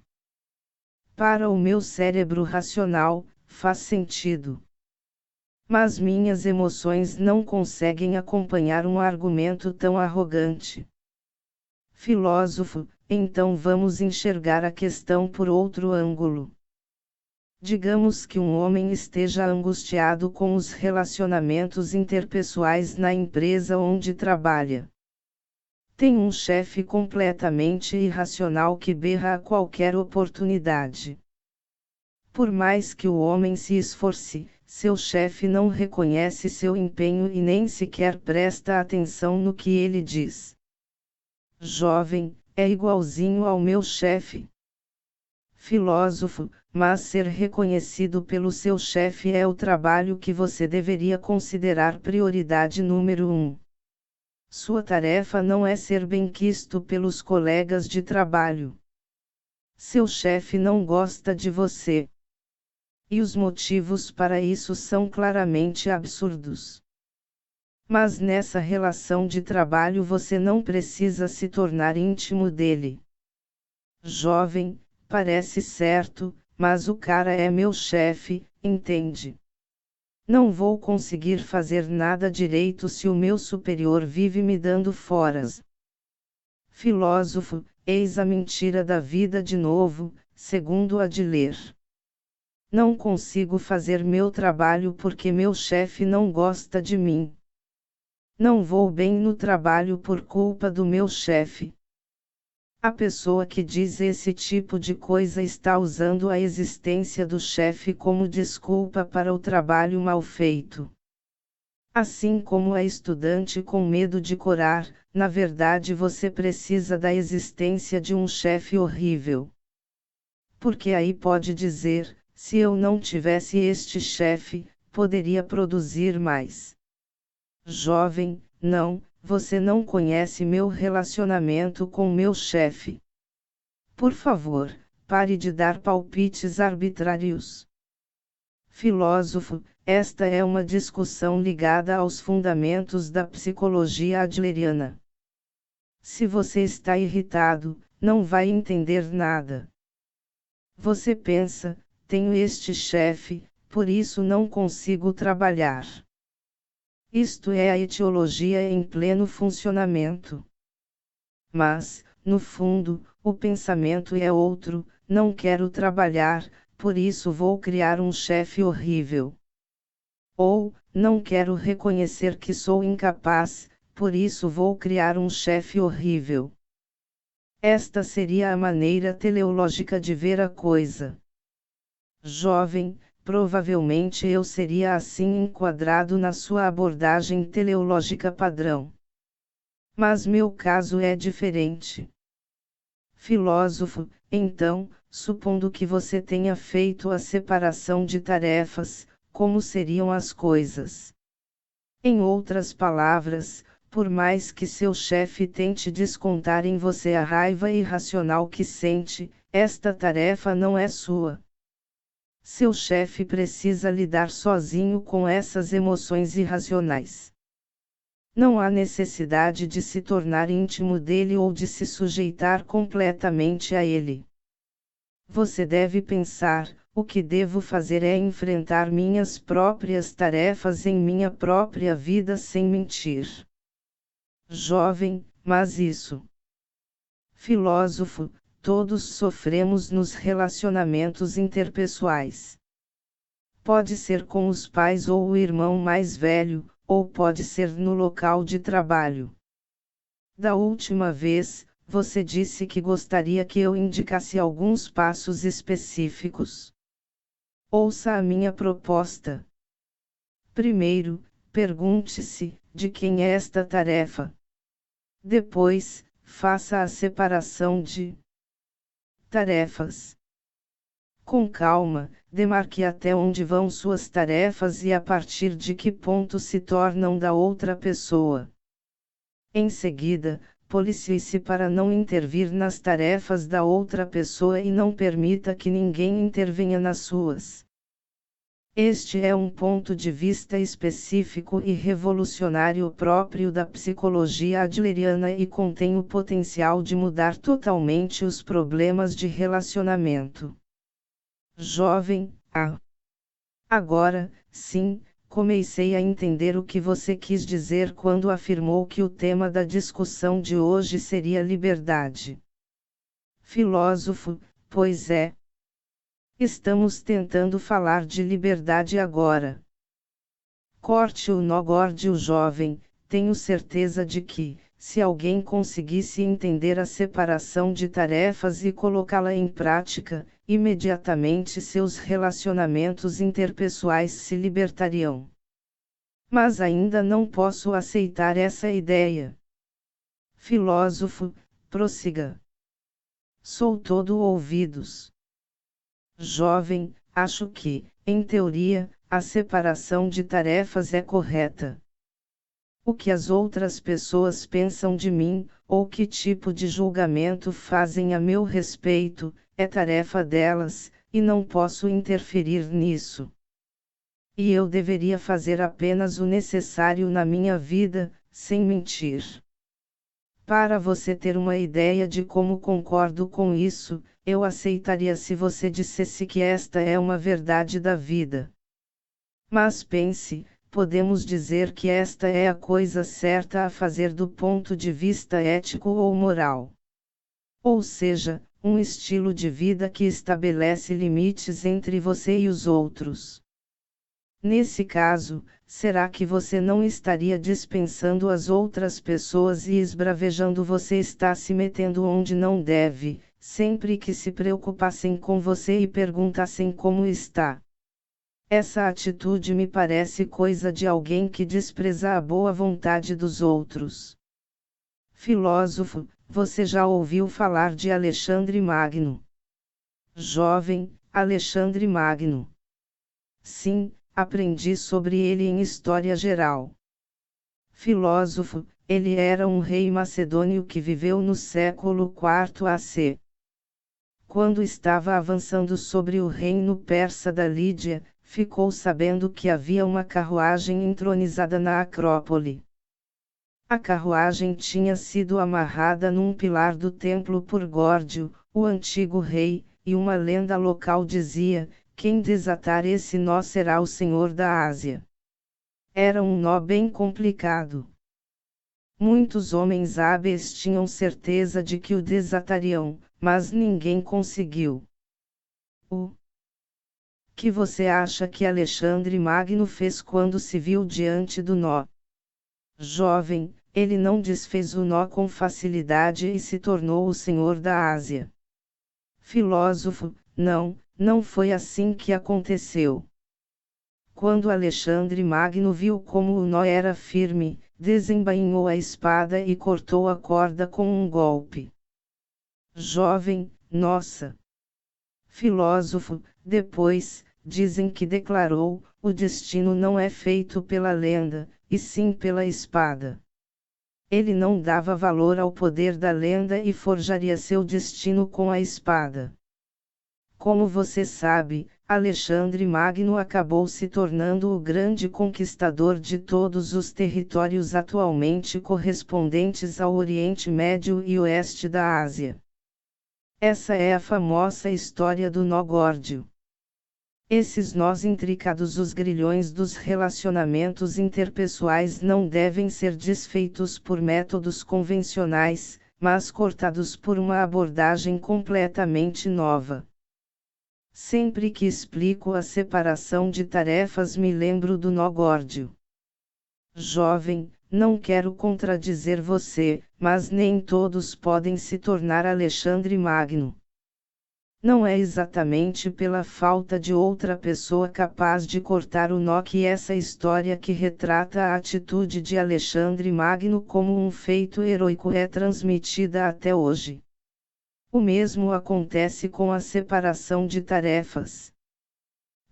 Para o meu cérebro racional, faz sentido. Mas minhas emoções não conseguem acompanhar um argumento tão arrogante. Filósofo, então vamos enxergar a questão por outro ângulo. Digamos que um homem esteja angustiado com os relacionamentos interpessoais na empresa onde trabalha. Tem um chefe completamente irracional que berra a qualquer oportunidade. Por mais que o homem se esforce, seu chefe não reconhece seu empenho e nem sequer presta atenção no que ele diz. Jovem, é igualzinho ao meu chefe. Filósofo, mas ser reconhecido pelo seu chefe é o trabalho que você deveria considerar prioridade número 1. Sua tarefa não é ser benquisto pelos colegas de trabalho. Seu chefe não gosta de você. E os motivos para isso são claramente absurdos. Mas nessa relação de trabalho você não precisa se tornar íntimo dele. Jovem, parece certo, mas o cara é meu chefe, entende? Não vou conseguir fazer nada direito se o meu superior vive me dando foras. Filósofo, eis a mentira da vida de novo, segundo Adler. Não consigo fazer meu trabalho porque meu chefe não gosta de mim. Não vou bem no trabalho por culpa do meu chefe. A pessoa que diz esse tipo de coisa está usando a existência do chefe como desculpa para o trabalho mal feito. Assim como a estudante com medo de corar, na verdade você precisa da existência de um chefe horrível. Porque aí pode dizer: se eu não tivesse este chefe, poderia produzir mais. Jovem, não, você não conhece meu relacionamento com meu chefe. Por favor, pare de dar palpites arbitrários. Filósofo, esta é uma discussão ligada aos fundamentos da psicologia adleriana. Se você está irritado, não vai entender nada. Você pensa: tenho este chefe, por isso não consigo trabalhar. Isto é a etiologia em pleno funcionamento. Mas, no fundo, o pensamento é outro: não quero trabalhar, por isso vou criar um chefe horrível. Ou, não quero reconhecer que sou incapaz, por isso vou criar um chefe horrível. Esta seria a maneira teleológica de ver a coisa. Jovem, provavelmente eu seria assim enquadrado na sua abordagem teleológica padrão. Mas meu caso é diferente. Filósofo, então, supondo que você tenha feito a separação de tarefas, como seriam as coisas? Em outras palavras, por mais que seu chefe tente descontar em você a raiva irracional que sente, esta tarefa não é sua. Seu chefe precisa lidar sozinho com essas emoções irracionais. Não há necessidade de se tornar íntimo dele ou de se sujeitar completamente a ele. Você deve pensar: o que devo fazer é enfrentar minhas próprias tarefas em minha própria vida sem mentir. Jovem, mas isso. Filósofo, todos sofremos nos relacionamentos interpessoais. Pode ser com os pais ou o irmão mais velho, ou pode ser no local de trabalho. Da última vez, você disse que gostaria que eu indicasse alguns passos específicos. Ouça a minha proposta. Primeiro, pergunte-se: de quem é esta tarefa? Depois, faça a separação de tarefas. Com calma, demarque até onde vão suas tarefas e a partir de que ponto se tornam da outra pessoa. Em seguida, policie-se para não intervir nas tarefas da outra pessoa e não permita que ninguém intervenha nas suas. Este é um ponto de vista específico e revolucionário próprio da psicologia adleriana e contém o potencial de mudar totalmente os problemas de relacionamento. Jovem, agora, sim, comecei a entender o que você quis dizer quando afirmou que o tema da discussão de hoje seria liberdade. Filósofo, pois é. Estamos tentando falar de liberdade agora. Corte o nó, gorde o jovem. Tenho certeza de que, se alguém conseguisse entender a separação de tarefas e colocá-la em prática, imediatamente seus relacionamentos interpessoais se libertariam. Mas ainda não posso aceitar essa ideia. Filósofo, prossiga. Sou todo ouvidos. Jovem, acho que, em teoria, a separação de tarefas é correta. O que as outras pessoas pensam de mim, ou que tipo de julgamento fazem a meu respeito, é tarefa delas, e não posso interferir nisso. E eu deveria fazer apenas o necessário na minha vida, sem mentir. Para você ter uma ideia de como concordo com isso, eu aceitaria se você dissesse que esta é uma verdade da vida. Mas pense, podemos dizer que esta é a coisa certa a fazer do ponto de vista ético ou moral. Ou seja, um estilo de vida que estabelece limites entre você e os outros. Nesse caso, será que você não estaria dispensando as outras pessoas e esbravejando? Você está se metendo onde não deve, sempre que se preocupassem com você e perguntassem como está. Essa atitude me parece coisa de alguém que despreza a boa vontade dos outros. Filósofo, você já ouviu falar de Alexandre Magno? Jovem, Alexandre Magno. Sim, aprendi sobre ele em História Geral. Filósofo, ele era um rei macedônio que viveu no século IV AC. Quando estava avançando sobre o reino persa da Lídia, ficou sabendo que havia uma carruagem entronizada na Acrópole. A carruagem tinha sido amarrada num pilar do templo por Górdio, o antigo rei, e uma lenda local dizia: quem desatar esse nó será o senhor da Ásia. Era um nó bem complicado. Muitos homens hábeis tinham certeza de que o desatariam, mas ninguém conseguiu. O que você acha que Alexandre Magno fez quando se viu diante do nó? Jovem, ele não desfez o nó com facilidade e se tornou o senhor da Ásia. Filósofo, não foi assim que aconteceu. Quando Alexandre Magno viu como o nó era firme, desembainhou a espada e cortou a corda com um golpe. Jovem, nossa! Filósofo, depois, dizem que declarou: o destino não é feito pela lenda, e sim pela espada. Ele não dava valor ao poder da lenda e forjaria seu destino com a espada. Como você sabe, Alexandre Magno acabou se tornando o grande conquistador de todos os territórios atualmente correspondentes ao Oriente Médio e Oeste da Ásia. Essa é a famosa história do nó górdio. Esses nós intricados, os grilhões dos relacionamentos interpessoais, não devem ser desfeitos por métodos convencionais, mas cortados por uma abordagem completamente nova. Sempre que explico a separação de tarefas me lembro do nó górdio. Jovem, não quero contradizer você, mas nem todos podem se tornar Alexandre Magno. Não é exatamente pela falta de outra pessoa capaz de cortar o nó que essa história, que retrata a atitude de Alexandre Magno como um feito heróico, é transmitida até hoje. O mesmo acontece com a separação de tarefas.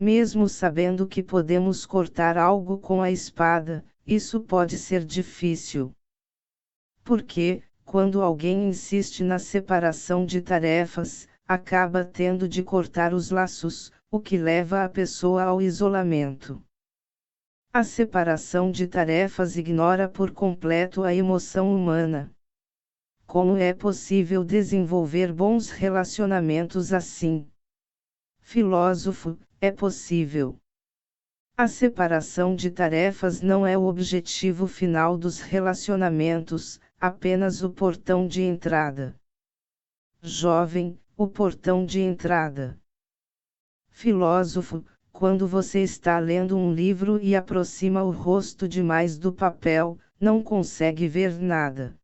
Mesmo sabendo que podemos cortar algo com a espada, isso pode ser difícil. Porque, quando alguém insiste na separação de tarefas, acaba tendo de cortar os laços, o que leva a pessoa ao isolamento. A separação de tarefas ignora por completo a emoção humana. Como é possível desenvolver bons relacionamentos assim? Filósofo, é possível. A separação de tarefas não é o objetivo final dos relacionamentos, apenas o portão de entrada. Jovem, o portão de entrada. Filósofo, quando você está lendo um livro e aproxima o rosto demais do papel, não consegue ver nada.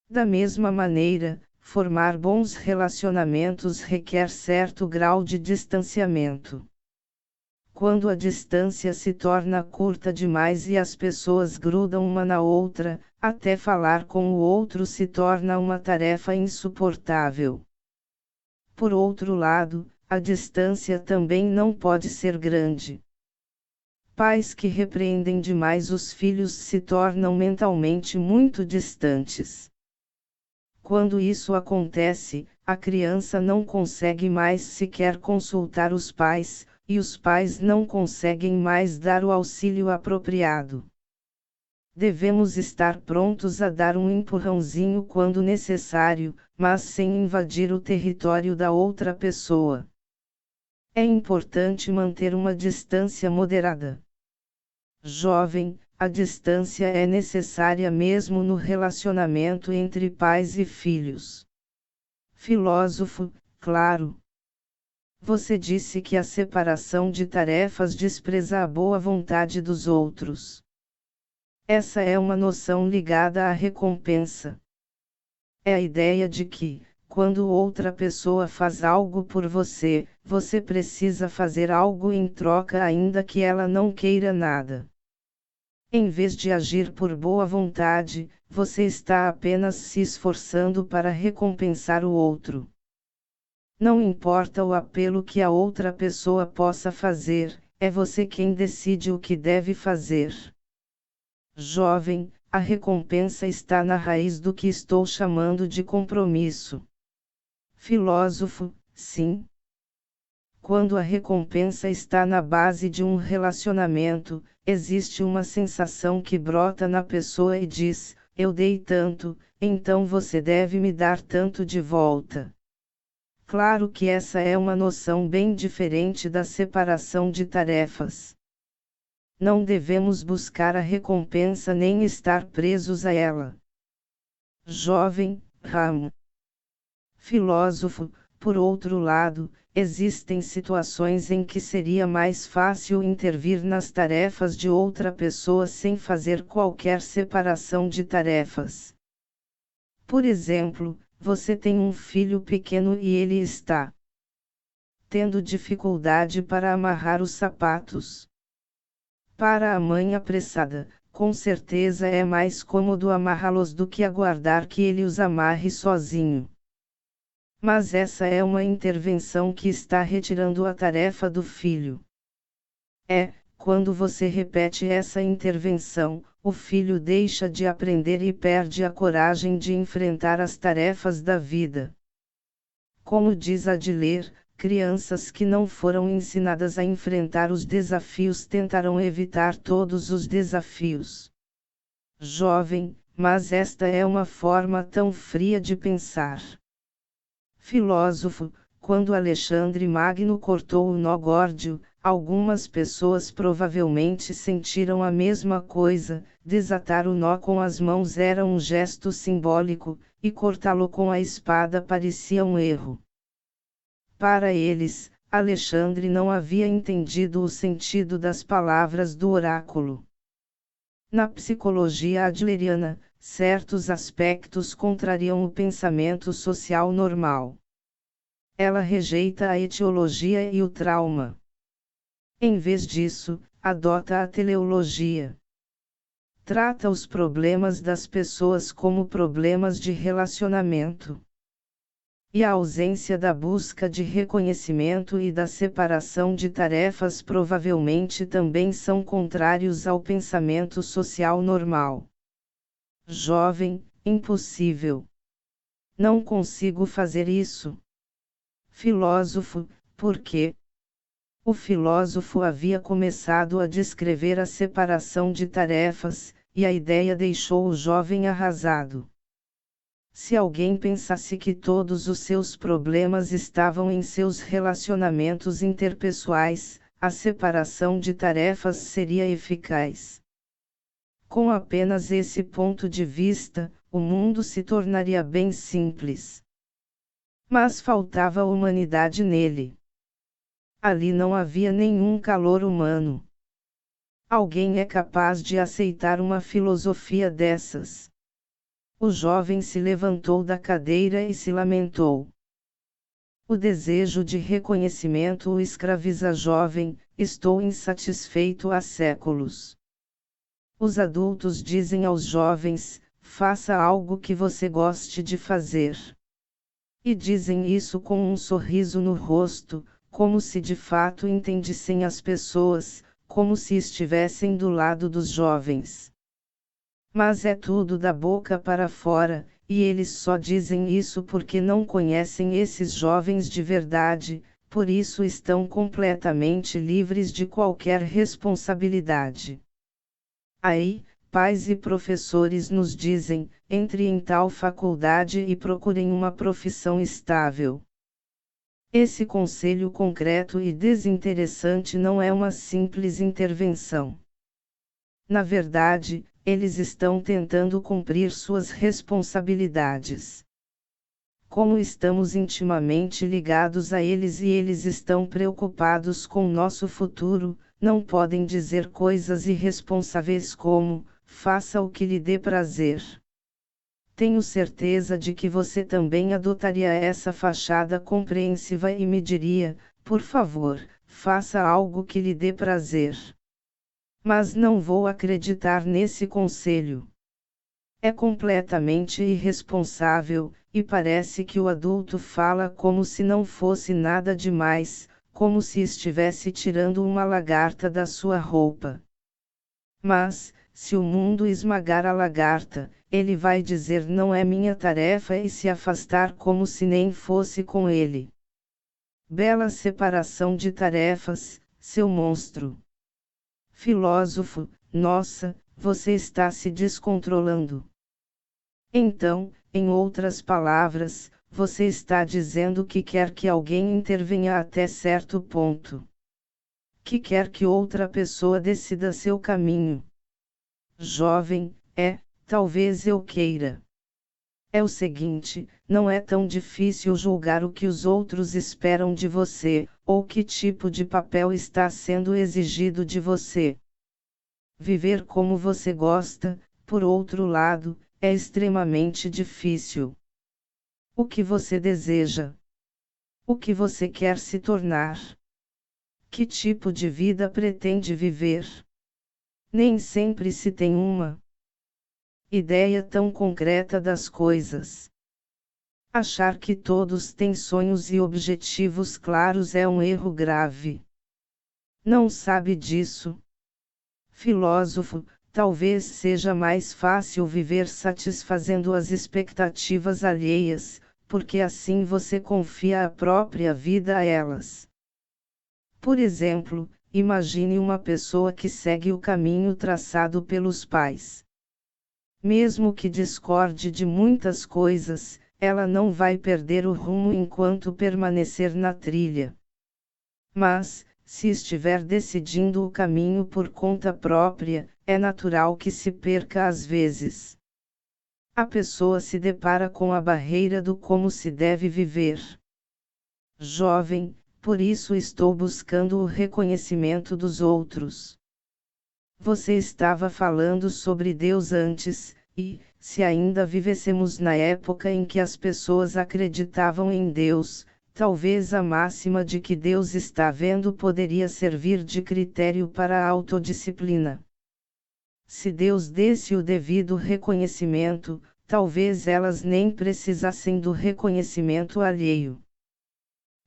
Da mesma maneira, formar bons relacionamentos requer certo grau de distanciamento. Quando a distância se torna curta demais e as pessoas grudam uma na outra, até falar com o outro se torna uma tarefa insuportável. Por outro lado, a distância também não pode ser grande. Pais que repreendem demais os filhos se tornam mentalmente muito distantes. Quando isso acontece, a criança não consegue mais sequer consultar os pais, e os pais não conseguem mais dar o auxílio apropriado. Devemos estar prontos a dar um empurrãozinho quando necessário, mas sem invadir o território da outra pessoa. É importante manter uma distância moderada. Jovem, a distância é necessária mesmo no relacionamento entre pais e filhos. Filósofo, claro. Você disse que a separação de tarefas despreza a boa vontade dos outros. Essa é uma noção ligada à recompensa. É a ideia de que, quando outra pessoa faz algo por você, você precisa fazer algo em troca ainda que ela não queira nada. Em vez de agir por boa vontade, você está apenas se esforçando para recompensar o outro. Não importa o apelo que a outra pessoa possa fazer, é você quem decide o que deve fazer. Jovem, a recompensa está na raiz do que estou chamando de compromisso. Filósofo, sim. Quando a recompensa está na base de um relacionamento, existe uma sensação que brota na pessoa e diz: eu dei tanto, então você deve me dar tanto de volta. Claro que essa é uma noção bem diferente da separação de tarefas. Não devemos buscar a recompensa nem estar presos a ela. Jovem, Ramo. Filósofo, por outro lado, existem situações em que seria mais fácil intervir nas tarefas de outra pessoa sem fazer qualquer separação de tarefas. Por exemplo, você tem um filho pequeno e ele está tendo dificuldade para amarrar os sapatos. Para a mãe apressada, com certeza é mais cômodo amarrá-los do que aguardar que ele os amarre sozinho. Mas essa é uma intervenção que está retirando a tarefa do filho. Quando você repete essa intervenção, o filho deixa de aprender e perde a coragem de enfrentar as tarefas da vida. Como diz Adler, crianças que não foram ensinadas a enfrentar os desafios tentarão evitar todos os desafios. Jovem, mas esta é uma forma tão fria de pensar. Filósofo, quando Alexandre Magno cortou o nó górdio, algumas pessoas provavelmente sentiram a mesma coisa. Desatar o nó com as mãos era um gesto simbólico, e cortá-lo com a espada parecia um erro. Para eles, Alexandre não havia entendido o sentido das palavras do oráculo. Na psicologia adleriana, certos aspectos contrariam o pensamento social normal. Ela rejeita a etiologia e o trauma. Em vez disso, adota a teleologia. Trata os problemas das pessoas como problemas de relacionamento. E a ausência da busca de reconhecimento e da separação de tarefas provavelmente também são contrários ao pensamento social normal. Jovem, impossível. Não consigo fazer isso. Filósofo, por quê? O filósofo havia começado a descrever a separação de tarefas, e a ideia deixou o jovem arrasado. Se alguém pensasse que todos os seus problemas estavam em seus relacionamentos interpessoais, a separação de tarefas seria eficaz. Com apenas esse ponto de vista, o mundo se tornaria bem simples. Mas faltava humanidade nele. Ali não havia nenhum calor humano. Alguém é capaz de aceitar uma filosofia dessas? O jovem se levantou da cadeira e se lamentou. O desejo de reconhecimento o escraviza. Jovem, estou insatisfeito há séculos. Os adultos dizem aos jovens, faça algo que você goste de fazer. E dizem isso com um sorriso no rosto, como se de fato entendessem as pessoas, como se estivessem do lado dos jovens. Mas é tudo da boca para fora, e eles só dizem isso porque não conhecem esses jovens de verdade, por isso estão completamente livres de qualquer responsabilidade. Aí, pais e professores nos dizem, entre em tal faculdade e procurem uma profissão estável. Esse conselho concreto e desinteressante não é uma simples intervenção. Na verdade, eles estão tentando cumprir suas responsabilidades. Como estamos intimamente ligados a eles e eles estão preocupados com nosso futuro, não podem dizer coisas irresponsáveis como, faça o que lhe dê prazer. Tenho certeza de que você também adotaria essa fachada compreensiva e me diria, por favor, faça algo que lhe dê prazer. Mas não vou acreditar nesse conselho. É completamente irresponsável, e parece que o adulto fala como se não fosse nada demais, como se estivesse tirando uma lagarta da sua roupa. Mas, se o mundo esmagar a lagarta, ele vai dizer não é minha tarefa e se afastar como se nem fosse com ele. Bela separação de tarefas, seu monstro. Filósofo, nossa, você está se descontrolando. Então, em outras palavras, você está dizendo que quer que alguém intervenha até certo ponto. Que quer que outra pessoa decida seu caminho. Jovem, talvez eu queira. É o seguinte, não é tão difícil julgar o que os outros esperam de você, ou que tipo de papel está sendo exigido de você. Viver como você gosta, por outro lado, é extremamente difícil. O que você deseja? O que você quer se tornar? Que tipo de vida pretende viver? Nem sempre se tem uma ideia tão concreta das coisas. Achar que todos têm sonhos e objetivos claros é um erro grave. Não sabe disso? Filósofo, talvez seja mais fácil viver satisfazendo as expectativas alheias, porque assim você confia a própria vida a elas. Por exemplo, imagine uma pessoa que segue o caminho traçado pelos pais. Mesmo que discorde de muitas coisas, ela não vai perder o rumo enquanto permanecer na trilha. Mas, se estiver decidindo o caminho por conta própria, é natural que se perca às vezes. A pessoa se depara com a barreira do como se deve viver. Jovem, por isso estou buscando o reconhecimento dos outros. Você estava falando sobre Deus antes, e, se ainda vivêssemos na época em que as pessoas acreditavam em Deus, talvez a máxima de que Deus está vendo poderia servir de critério para a autodisciplina. Se Deus desse o devido reconhecimento, talvez elas nem precisassem do reconhecimento alheio.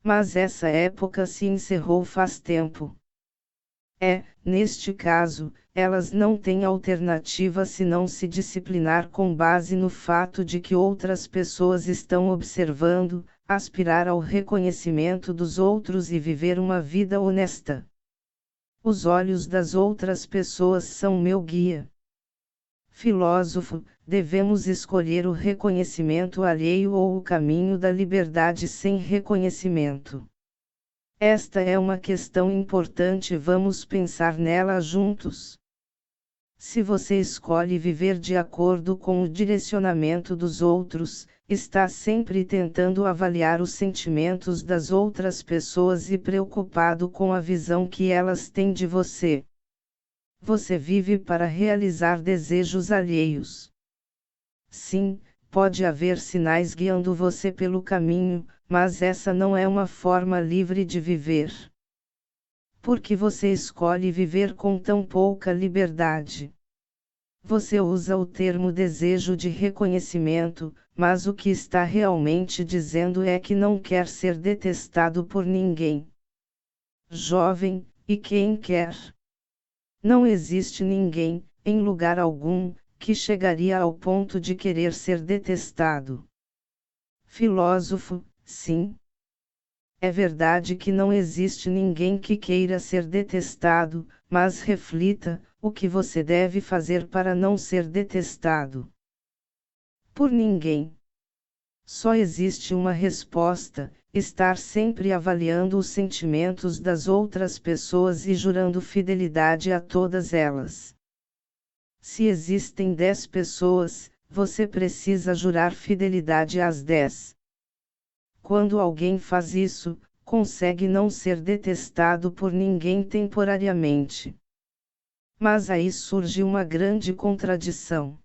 Mas essa época se encerrou faz tempo. Neste caso, elas não têm alternativa senão se disciplinar com base no fato de que outras pessoas estão observando, aspirar ao reconhecimento dos outros e viver uma vida honesta. Os olhos das outras pessoas são meu guia. Filósofo, devemos escolher o reconhecimento alheio ou o caminho da liberdade sem reconhecimento? Esta é uma questão importante, vamos pensar nela juntos. Se você escolhe viver de acordo com o direcionamento dos outros, está sempre tentando avaliar os sentimentos das outras pessoas e preocupado com a visão que elas têm de você. Você vive para realizar desejos alheios. Sim, pode haver sinais guiando você pelo caminho, mas essa não é uma forma livre de viver. Por que você escolhe viver com tão pouca liberdade? Você usa o termo desejo de reconhecimento, mas o que está realmente dizendo é que não quer ser detestado por ninguém. Jovem, e quem quer? Não existe ninguém, em lugar algum, que chegaria ao ponto de querer ser detestado. Filósofo, sim. É verdade que não existe ninguém que queira ser detestado, mas reflita, o que você deve fazer para não ser detestado? Por ninguém. Só existe uma resposta: estar sempre avaliando os sentimentos das outras pessoas e jurando fidelidade a todas elas. Se existem 10 pessoas, você precisa jurar fidelidade às 10. Quando alguém faz isso, consegue não ser detestado por ninguém temporariamente. Mas aí surge uma grande contradição.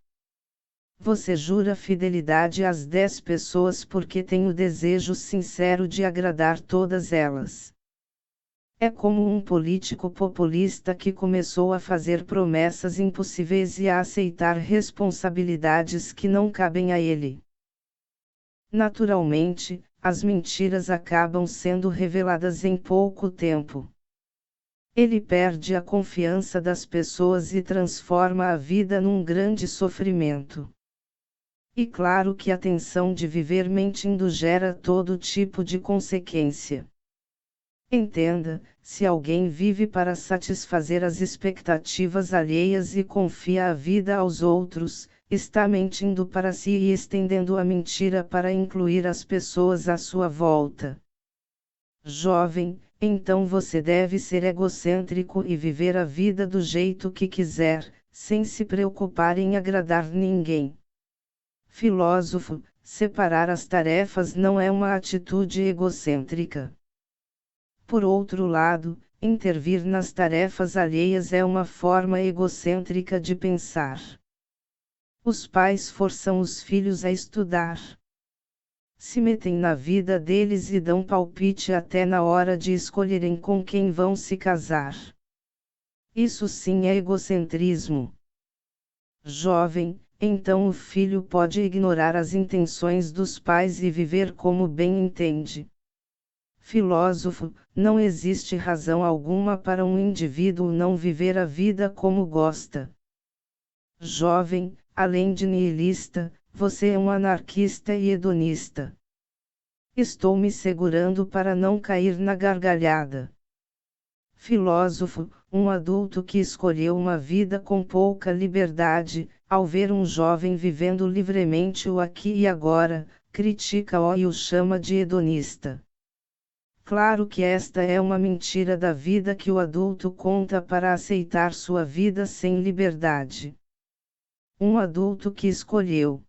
Você jura fidelidade às 10 pessoas porque tem o desejo sincero de agradar todas elas. É como um político populista que começou a fazer promessas impossíveis e a aceitar responsabilidades que não cabem a ele. Naturalmente, as mentiras acabam sendo reveladas em pouco tempo. Ele perde a confiança das pessoas e transforma a vida num grande sofrimento. E claro que a tensão de viver mentindo gera todo tipo de consequência. Entenda, se alguém vive para satisfazer as expectativas alheias e confia a vida aos outros, está mentindo para si e estendendo a mentira para incluir as pessoas à sua volta. Jovem, então você deve ser egocêntrico e viver a vida do jeito que quiser, sem se preocupar em agradar ninguém. Filósofo, separar as tarefas não é uma atitude egocêntrica. Por outro lado, intervir nas tarefas alheias é uma forma egocêntrica de pensar. Os pais forçam os filhos a estudar. Se metem na vida deles e dão palpite até na hora de escolherem com quem vão se casar. Isso sim é egocentrismo. Jovem, então o filho pode ignorar as intenções dos pais e viver como bem entende. Filósofo, não existe razão alguma para um indivíduo não viver a vida como gosta. Jovem, além de nihilista, você é um anarquista e hedonista. Estou me segurando para não cair na gargalhada. Filósofo, um adulto que escolheu uma vida com pouca liberdade, ao ver um jovem vivendo livremente o aqui e agora, critica-o e o chama de hedonista. Claro que esta é uma mentira da vida que o adulto conta para aceitar sua vida sem liberdade. Um adulto que escolheu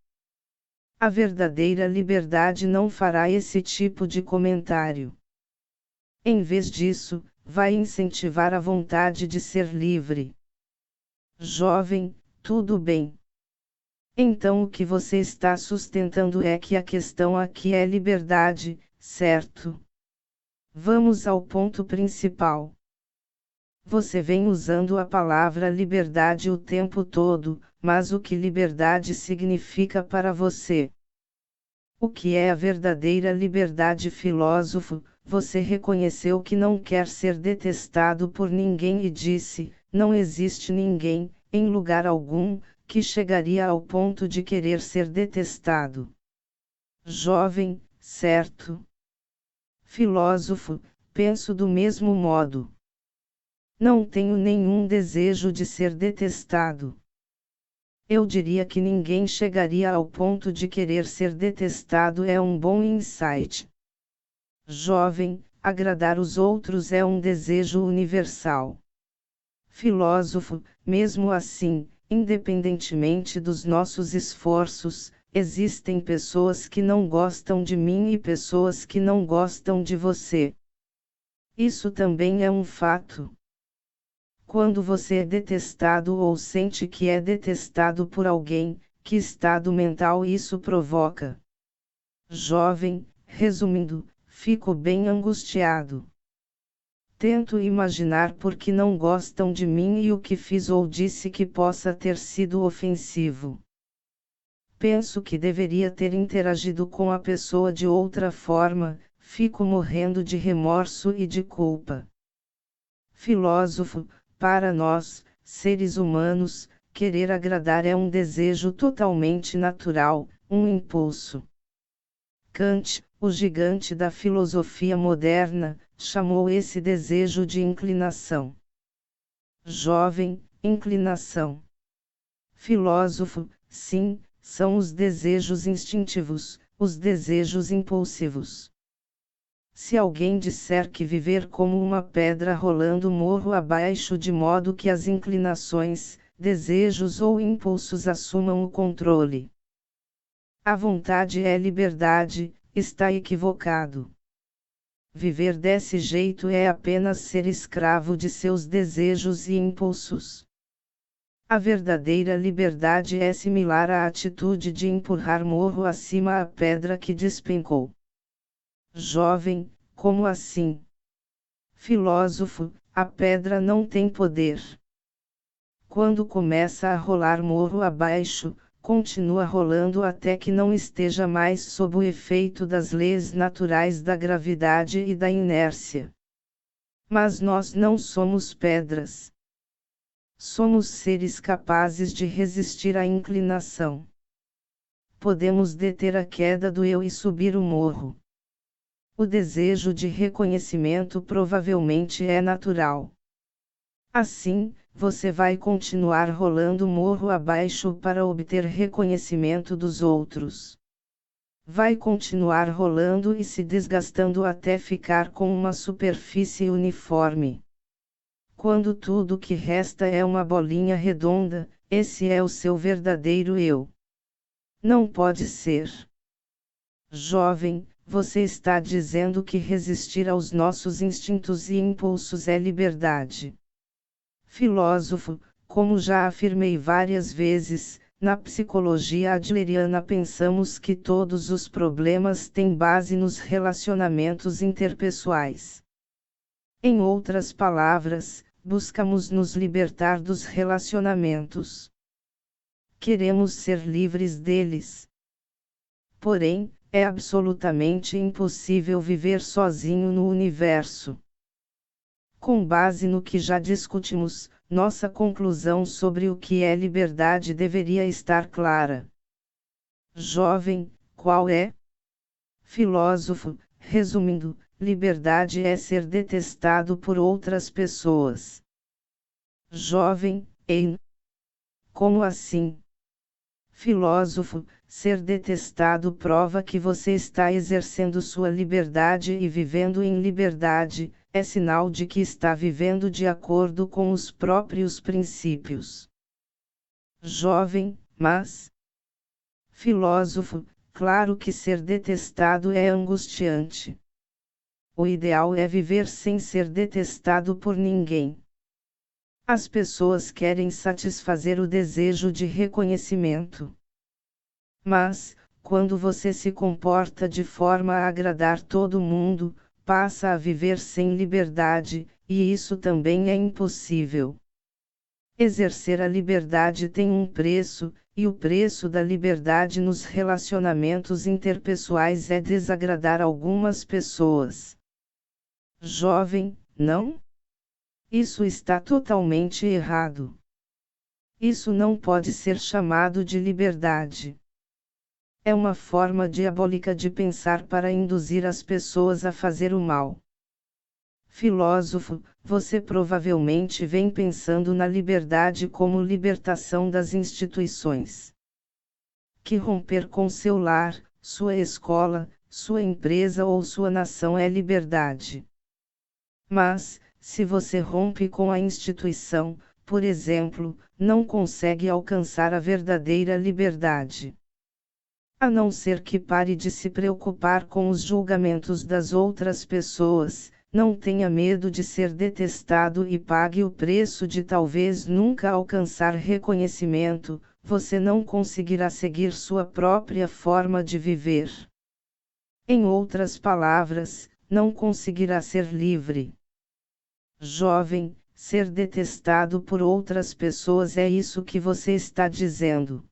a verdadeira liberdade não fará esse tipo de comentário. Em vez disso, vai incentivar a vontade de ser livre. Jovem, tudo bem. Então o que você está sustentando é que a questão aqui é liberdade, certo? Vamos ao ponto principal. Você vem usando a palavra liberdade o tempo todo, mas o que liberdade significa para você? O que é a verdadeira liberdade, filósofo? Você reconheceu que não quer ser detestado por ninguém e disse: não existe ninguém, em lugar algum, que chegaria ao ponto de querer ser detestado. Jovem, certo? Filósofo, penso do mesmo modo. Não tenho nenhum desejo de ser detestado. Eu diria que ninguém chegaria ao ponto de querer ser detestado é um bom insight. Jovem, agradar os outros é um desejo universal. Filósofo, mesmo assim, independentemente dos nossos esforços, existem pessoas que não gostam de mim e pessoas que não gostam de você. Isso também é um fato. Quando você é detestado ou sente que é detestado por alguém, que estado mental isso provoca? Jovem, resumindo, fico bem angustiado. Tento imaginar por que não gostam de mim e o que fiz ou disse que possa ter sido ofensivo. Penso que deveria ter interagido com a pessoa de outra forma, fico morrendo de remorso e de culpa. Filósofo, para nós, seres humanos, querer agradar é um desejo totalmente natural, um impulso. Kant, o gigante da filosofia moderna, chamou esse desejo de inclinação. Jovem, inclinação. Filósofo, sim, são os desejos instintivos, os desejos impulsivos. Se alguém disser que viver como uma pedra rolando morro abaixo de modo que as inclinações, desejos ou impulsos assumam o controle. A vontade é liberdade, está equivocado. Viver desse jeito é apenas ser escravo de seus desejos e impulsos. A verdadeira liberdade é similar à atitude de empurrar morro acima a pedra que despencou. Jovem, como assim? Filósofo, a pedra não tem poder. Quando começa a rolar morro abaixo, continua rolando até que não esteja mais sob o efeito das leis naturais da gravidade e da inércia. Mas nós não somos pedras. Somos seres capazes de resistir à inclinação. Podemos deter a queda do eu e subir o morro. O desejo de reconhecimento provavelmente é natural. Assim, você vai continuar rolando morro abaixo para obter reconhecimento dos outros. Vai continuar rolando e se desgastando até ficar com uma superfície uniforme. Quando tudo que resta é uma bolinha redonda, esse é o seu verdadeiro eu. Não pode ser. Jovem, você está dizendo que resistir aos nossos instintos e impulsos é liberdade. Filósofo, como já afirmei várias vezes, na psicologia adleriana pensamos que todos os problemas têm base nos relacionamentos interpessoais. Em outras palavras, buscamos nos libertar dos relacionamentos. Queremos ser livres deles. Porém, é absolutamente impossível viver sozinho no universo. Com base no que já discutimos, nossa conclusão sobre o que é liberdade deveria estar clara. Jovem, qual é? Filósofo, resumindo, liberdade é ser detestado por outras pessoas. Jovem, hein? Como assim? Filósofo, ser detestado prova que você está exercendo sua liberdade e vivendo em liberdade, é sinal de que está vivendo de acordo com os próprios princípios. Jovem, mas... Filósofo, claro que ser detestado é angustiante. O ideal é viver sem ser detestado por ninguém. As pessoas querem satisfazer o desejo de reconhecimento. Mas, quando você se comporta de forma a agradar todo mundo, passa a viver sem liberdade, e isso também é impossível. Exercer a liberdade tem um preço, e o preço da liberdade nos relacionamentos interpessoais é desagradar algumas pessoas. Jovem, não? Isso está totalmente errado. Isso não pode ser chamado de liberdade. É uma forma diabólica de pensar para induzir as pessoas a fazer o mal. Filósofo, você provavelmente vem pensando na liberdade como libertação das instituições. Que romper com seu lar, sua escola, sua empresa ou sua nação é liberdade. Mas, se você rompe com a instituição, por exemplo, não consegue alcançar a verdadeira liberdade. A não ser que pare de se preocupar com os julgamentos das outras pessoas, não tenha medo de ser detestado e pague o preço de talvez nunca alcançar reconhecimento, você não conseguirá seguir sua própria forma de viver. Em outras palavras, não conseguirá ser livre. Jovem, ser detestado por outras pessoas é isso que você está dizendo.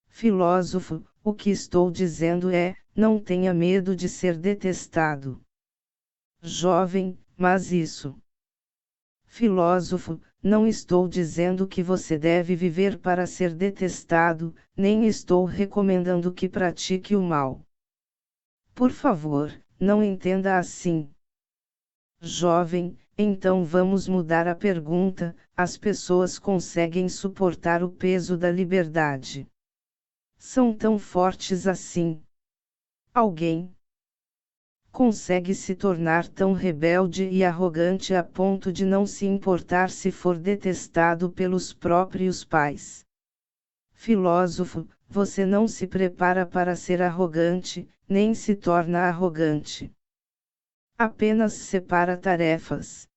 Filósofo, o que estou dizendo é, não tenha medo de ser detestado. Jovem, mas isso. Filósofo, não estou dizendo que você deve viver para ser detestado, nem estou recomendando que pratique o mal. Por favor, não entenda assim. Jovem, então vamos mudar a pergunta: as pessoas conseguem suportar o peso da liberdade? São tão fortes assim? Alguém consegue se tornar tão rebelde e arrogante a ponto de não se importar se for detestado pelos próprios pais? Filósofo, você não se prepara para ser arrogante, nem se torna arrogante. Apenas separa tarefas.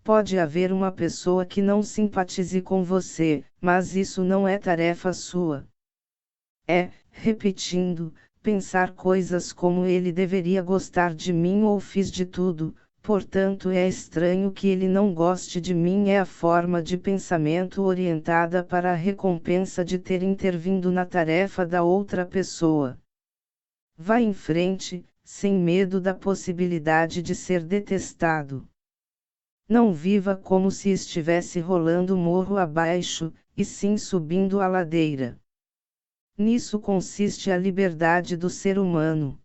Pode haver uma pessoa que não simpatize com você, mas isso não é tarefa sua. É, repetindo, pensar coisas como ele deveria gostar de mim ou fiz de tudo, portanto é estranho que ele não goste de mim. É a forma de pensamento orientada para a recompensa de ter intervindo na tarefa da outra pessoa. Vá em frente, sem medo da possibilidade de ser detestado. Não viva como se estivesse rolando morro abaixo, e sim subindo a ladeira. Nisso consiste a liberdade do ser humano.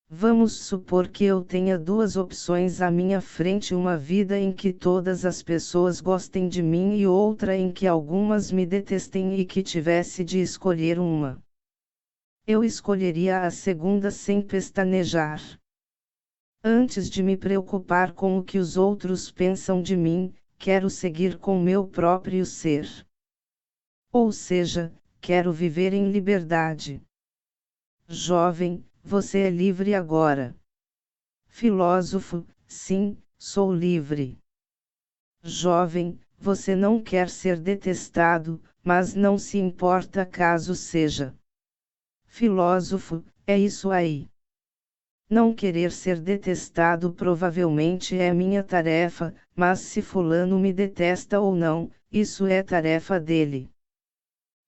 Vamos supor que eu tenha duas opções à minha frente: uma vida em que todas as pessoas gostem de mim e outra em que algumas me detestem, e que tivesse de escolher uma. Eu escolheria a segunda sem pestanejar. Antes de me preocupar com o que os outros pensam de mim, quero seguir com meu próprio ser. Ou seja, quero viver em liberdade. Jovem, você é livre agora. Filósofo, sim, sou livre. Jovem, você não quer ser detestado, mas não se importa caso seja. Filósofo, é isso aí. Não querer ser detestado provavelmente é minha tarefa, mas se fulano me detesta ou não, isso é tarefa dele.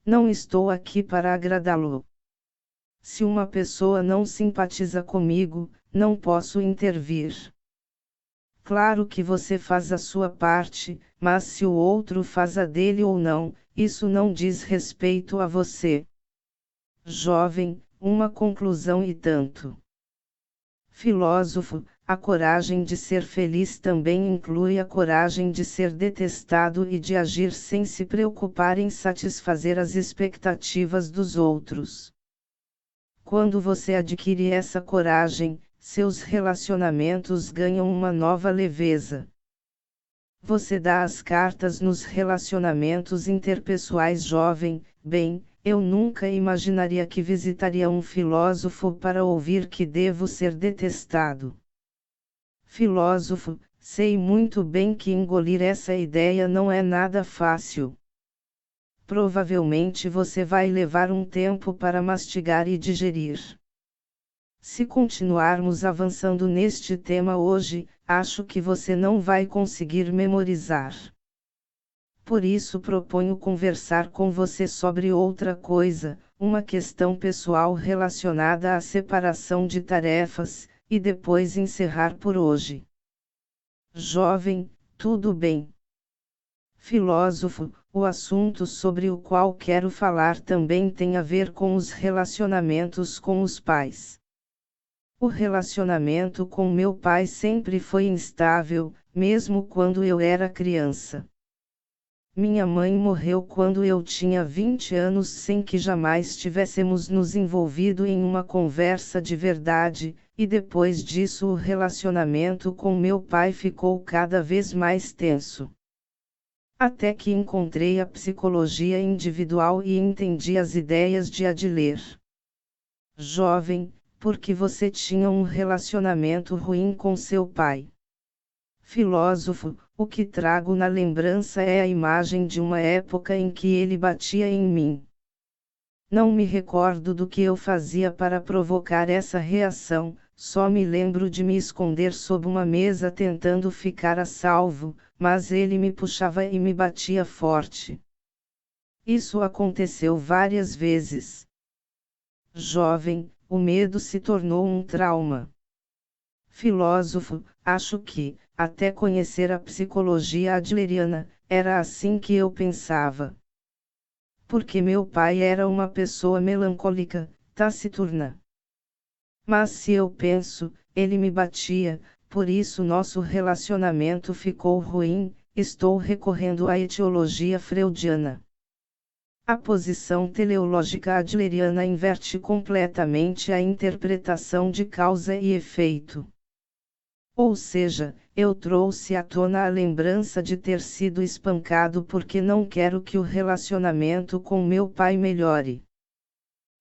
Não estou aqui para agradá-lo. Se uma pessoa não simpatiza comigo, não posso intervir. Claro que você faz a sua parte, mas se o outro faz a dele ou não, isso não diz respeito a você. Jovem, uma conclusão e tanto. Filósofo, a coragem de ser feliz também inclui a coragem de ser detestado e de agir sem se preocupar em satisfazer as expectativas dos outros. Quando você adquire essa coragem, seus relacionamentos ganham uma nova leveza. Você dá as cartas nos relacionamentos interpessoais. Jovem, bem, eu nunca imaginaria que visitaria um filósofo para ouvir que devo ser detestado. Filósofo, sei muito bem que engolir essa ideia não é nada fácil. Provavelmente você vai levar um tempo para mastigar e digerir. Se continuarmos avançando neste tema hoje, acho que você não vai conseguir memorizar. Por isso proponho conversar com você sobre outra coisa, uma questão pessoal relacionada à separação de tarefas, e depois encerrar por hoje. Jovem, tudo bem. Filósofo, o assunto sobre o qual quero falar também tem a ver com os relacionamentos com os pais. O relacionamento com meu pai sempre foi instável, mesmo quando eu era criança. Minha mãe morreu quando eu tinha 20 anos sem que jamais tivéssemos nos envolvido em uma conversa de verdade, e depois disso o relacionamento com meu pai ficou cada vez mais tenso. Até que encontrei a psicologia individual e entendi as ideias de Adler. Jovem, porque você tinha um relacionamento ruim com seu pai. Filósofo, o que trago na lembrança é a imagem de uma época em que ele batia em mim. Não me recordo do que eu fazia para provocar essa reação, só me lembro de me esconder sob uma mesa tentando ficar a salvo, mas ele me puxava e me batia forte. Isso aconteceu várias vezes. Jovem, o medo se tornou um trauma. Filósofo, acho que, até conhecer a psicologia adleriana, era assim que eu pensava. Porque meu pai era uma pessoa melancólica, taciturna. Mas se eu penso, ele me batia, por isso nosso relacionamento ficou ruim, estou recorrendo à etiologia freudiana. A posição teleológica adleriana inverte completamente a interpretação de causa e efeito. Ou seja, eu trouxe à tona a lembrança de ter sido espancado porque não quero que o relacionamento com meu pai melhore.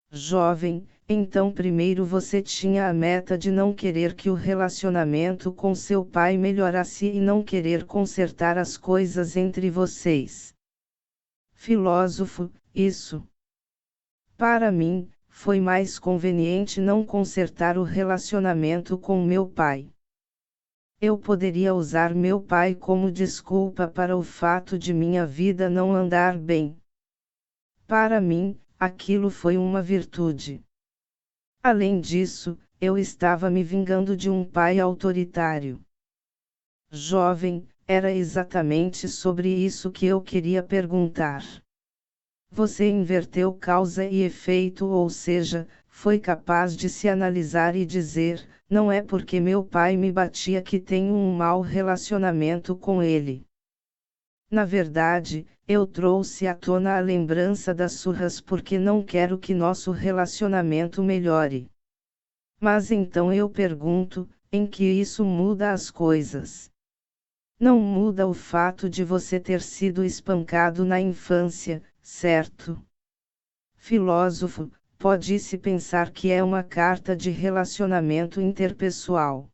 Jovem, então primeiro você tinha a meta de não querer que o relacionamento com seu pai melhorasse e não querer consertar as coisas entre vocês. Filósofo, isso. Para mim, foi mais conveniente não consertar o relacionamento com meu pai. Eu poderia usar meu pai como desculpa para o fato de minha vida não andar bem. Para mim, aquilo foi uma virtude. Além disso, eu estava me vingando de um pai autoritário. Jovem, era exatamente sobre isso que eu queria perguntar. Você inverteu causa e efeito, ou seja, foi capaz de se analisar e dizer: não é porque meu pai me batia que tenho um mau relacionamento com ele. Na verdade, eu trouxe à tona a lembrança das surras porque não quero que nosso relacionamento melhore. Mas então eu pergunto, em que isso muda as coisas? Não muda o fato de você ter sido espancado na infância, certo? Filósofo, pode-se pensar que é uma carta de relacionamento interpessoal.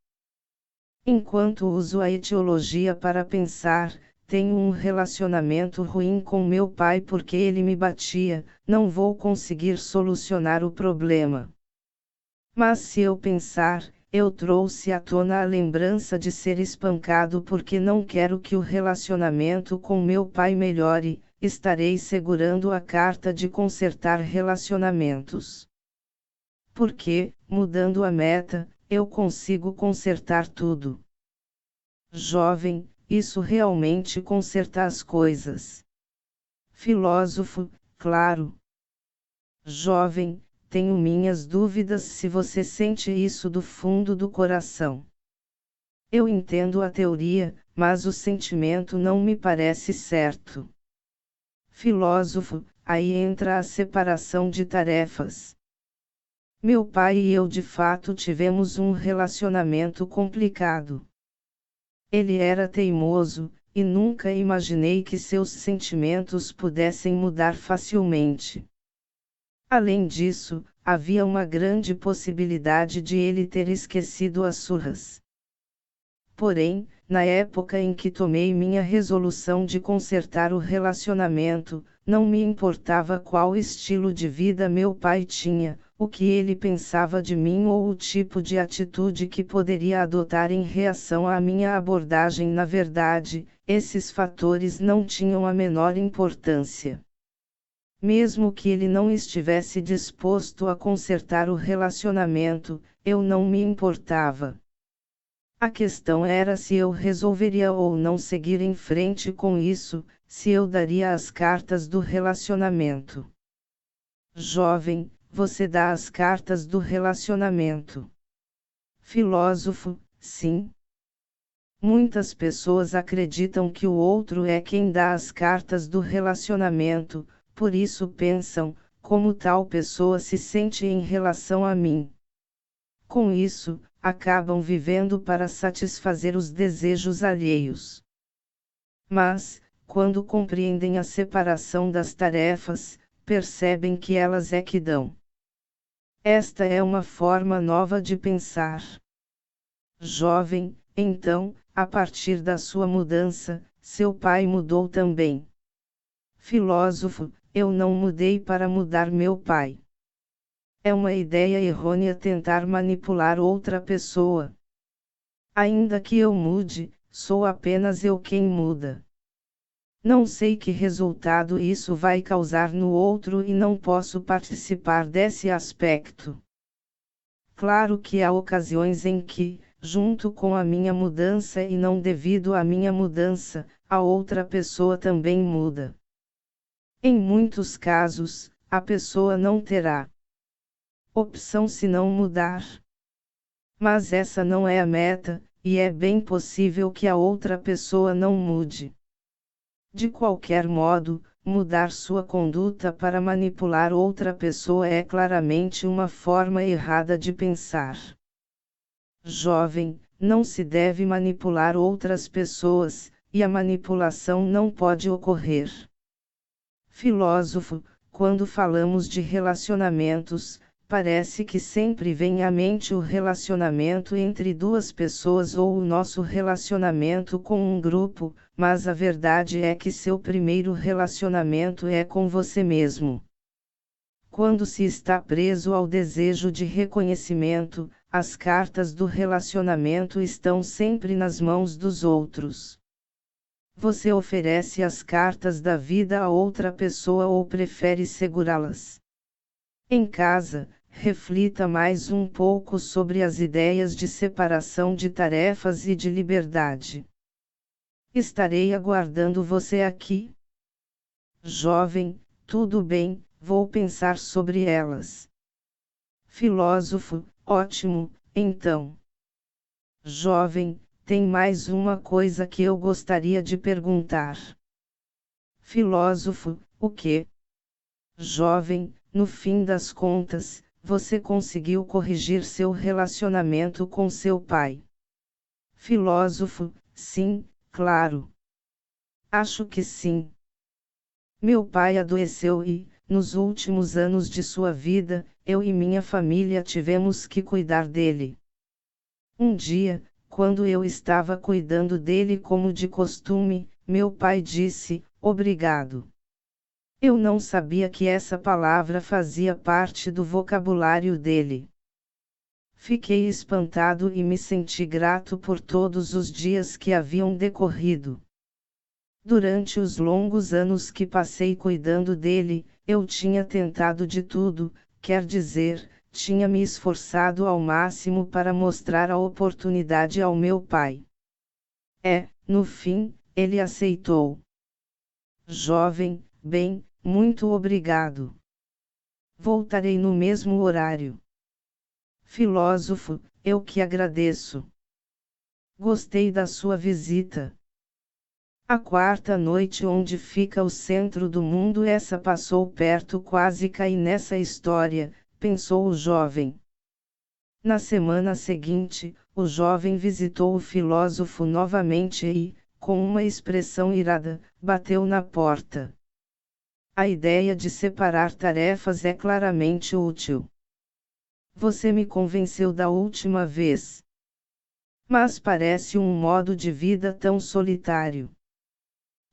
Enquanto uso a etiologia para pensar, tenho um relacionamento ruim com meu pai porque ele me batia, não vou conseguir solucionar o problema. Mas se eu pensar, eu trouxe à tona a lembrança de ser espancado porque não quero que o relacionamento com meu pai melhore, estarei segurando a carta de consertar relacionamentos. Porque, mudando a meta, eu consigo consertar tudo. Jovem, isso realmente conserta as coisas. Filósofo, claro. Jovem, tenho minhas dúvidas se você sente isso do fundo do coração. Eu entendo a teoria, mas o sentimento não me parece certo. Filósofo, aí entra a separação de tarefas. Meu pai e eu de fato tivemos um relacionamento complicado. Ele era teimoso, e nunca imaginei que seus sentimentos pudessem mudar facilmente. Além disso, havia uma grande possibilidade de ele ter esquecido as surras. Porém, na época em que tomei minha resolução de consertar o relacionamento, não me importava qual estilo de vida meu pai tinha, o que ele pensava de mim ou o tipo de atitude que poderia adotar em reação à minha abordagem. Na verdade, esses fatores não tinham a menor importância. Mesmo que ele não estivesse disposto a consertar o relacionamento, eu não me importava. A questão era se eu resolveria ou não seguir em frente com isso, se eu daria as cartas do relacionamento. Jovem, você dá as cartas do relacionamento. Filósofo, sim. Muitas pessoas acreditam que o outro é quem dá as cartas do relacionamento, por isso pensam, como tal pessoa se sente em relação a mim. Com isso, acabam vivendo para satisfazer os desejos alheios. Mas, quando compreendem a separação das tarefas, percebem que elas é que dão. Esta é uma forma nova de pensar. Jovem, então, a partir da sua mudança, seu pai mudou também. Filósofo, eu não mudei para mudar meu pai. É uma ideia errônea tentar manipular outra pessoa. Ainda que eu mude, sou apenas eu quem muda. Não sei que resultado isso vai causar no outro e não posso participar desse aspecto. Claro que há ocasiões em que, junto com a minha mudança e não devido à minha mudança, a outra pessoa também muda. Em muitos casos, a pessoa não terá opção se não mudar. Mas essa não é a meta, e é bem possível que a outra pessoa não mude. De qualquer modo, mudar sua conduta para manipular outra pessoa é claramente uma forma errada de pensar. Jovem, não se deve manipular outras pessoas, e a manipulação não pode ocorrer. Filósofo, quando falamos de relacionamentos, parece que sempre vem à mente o relacionamento entre duas pessoas ou o nosso relacionamento com um grupo, mas a verdade é que seu primeiro relacionamento é com você mesmo. Quando se está preso ao desejo de reconhecimento, as cartas do relacionamento estão sempre nas mãos dos outros. Você oferece as cartas da vida a outra pessoa ou prefere segurá-las? Em casa, reflita mais um pouco sobre as ideias de separação de tarefas e de liberdade. Estarei aguardando você aqui. Jovem, tudo bem, vou pensar sobre elas. Filósofo, ótimo, então. Jovem, tem mais uma coisa que eu gostaria de perguntar. Filósofo, o quê? Jovem, no fim das contas, você conseguiu corrigir seu relacionamento com seu pai? Filósofo, sim, claro. Acho que sim. Meu pai adoeceu e, nos últimos anos de sua vida, eu e minha família tivemos que cuidar dele. Um dia, quando eu estava cuidando dele como de costume, meu pai disse: "Obrigado." Eu não sabia que essa palavra fazia parte do vocabulário dele. Fiquei espantado e me senti grato por todos os dias que haviam decorrido. Durante os longos anos que passei cuidando dele, eu tinha tentado de tudo, quer dizer, tinha me esforçado ao máximo para mostrar a oportunidade ao meu pai. No fim, ele aceitou. Jovem, bem, muito obrigado. Voltarei no mesmo horário. Filósofo, eu que agradeço. Gostei da sua visita. A quarta noite onde fica o centro do mundo, essa passou perto, quase caí nessa história, pensou o jovem. Na semana seguinte, o jovem visitou o filósofo novamente e, com uma expressão irada, bateu na porta. A ideia de separar tarefas é claramente útil. Você me convenceu da última vez. Mas parece um modo de vida tão solitário.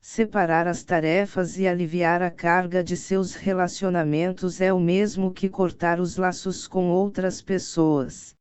Separar as tarefas e aliviar a carga de seus relacionamentos é o mesmo que cortar os laços com outras pessoas.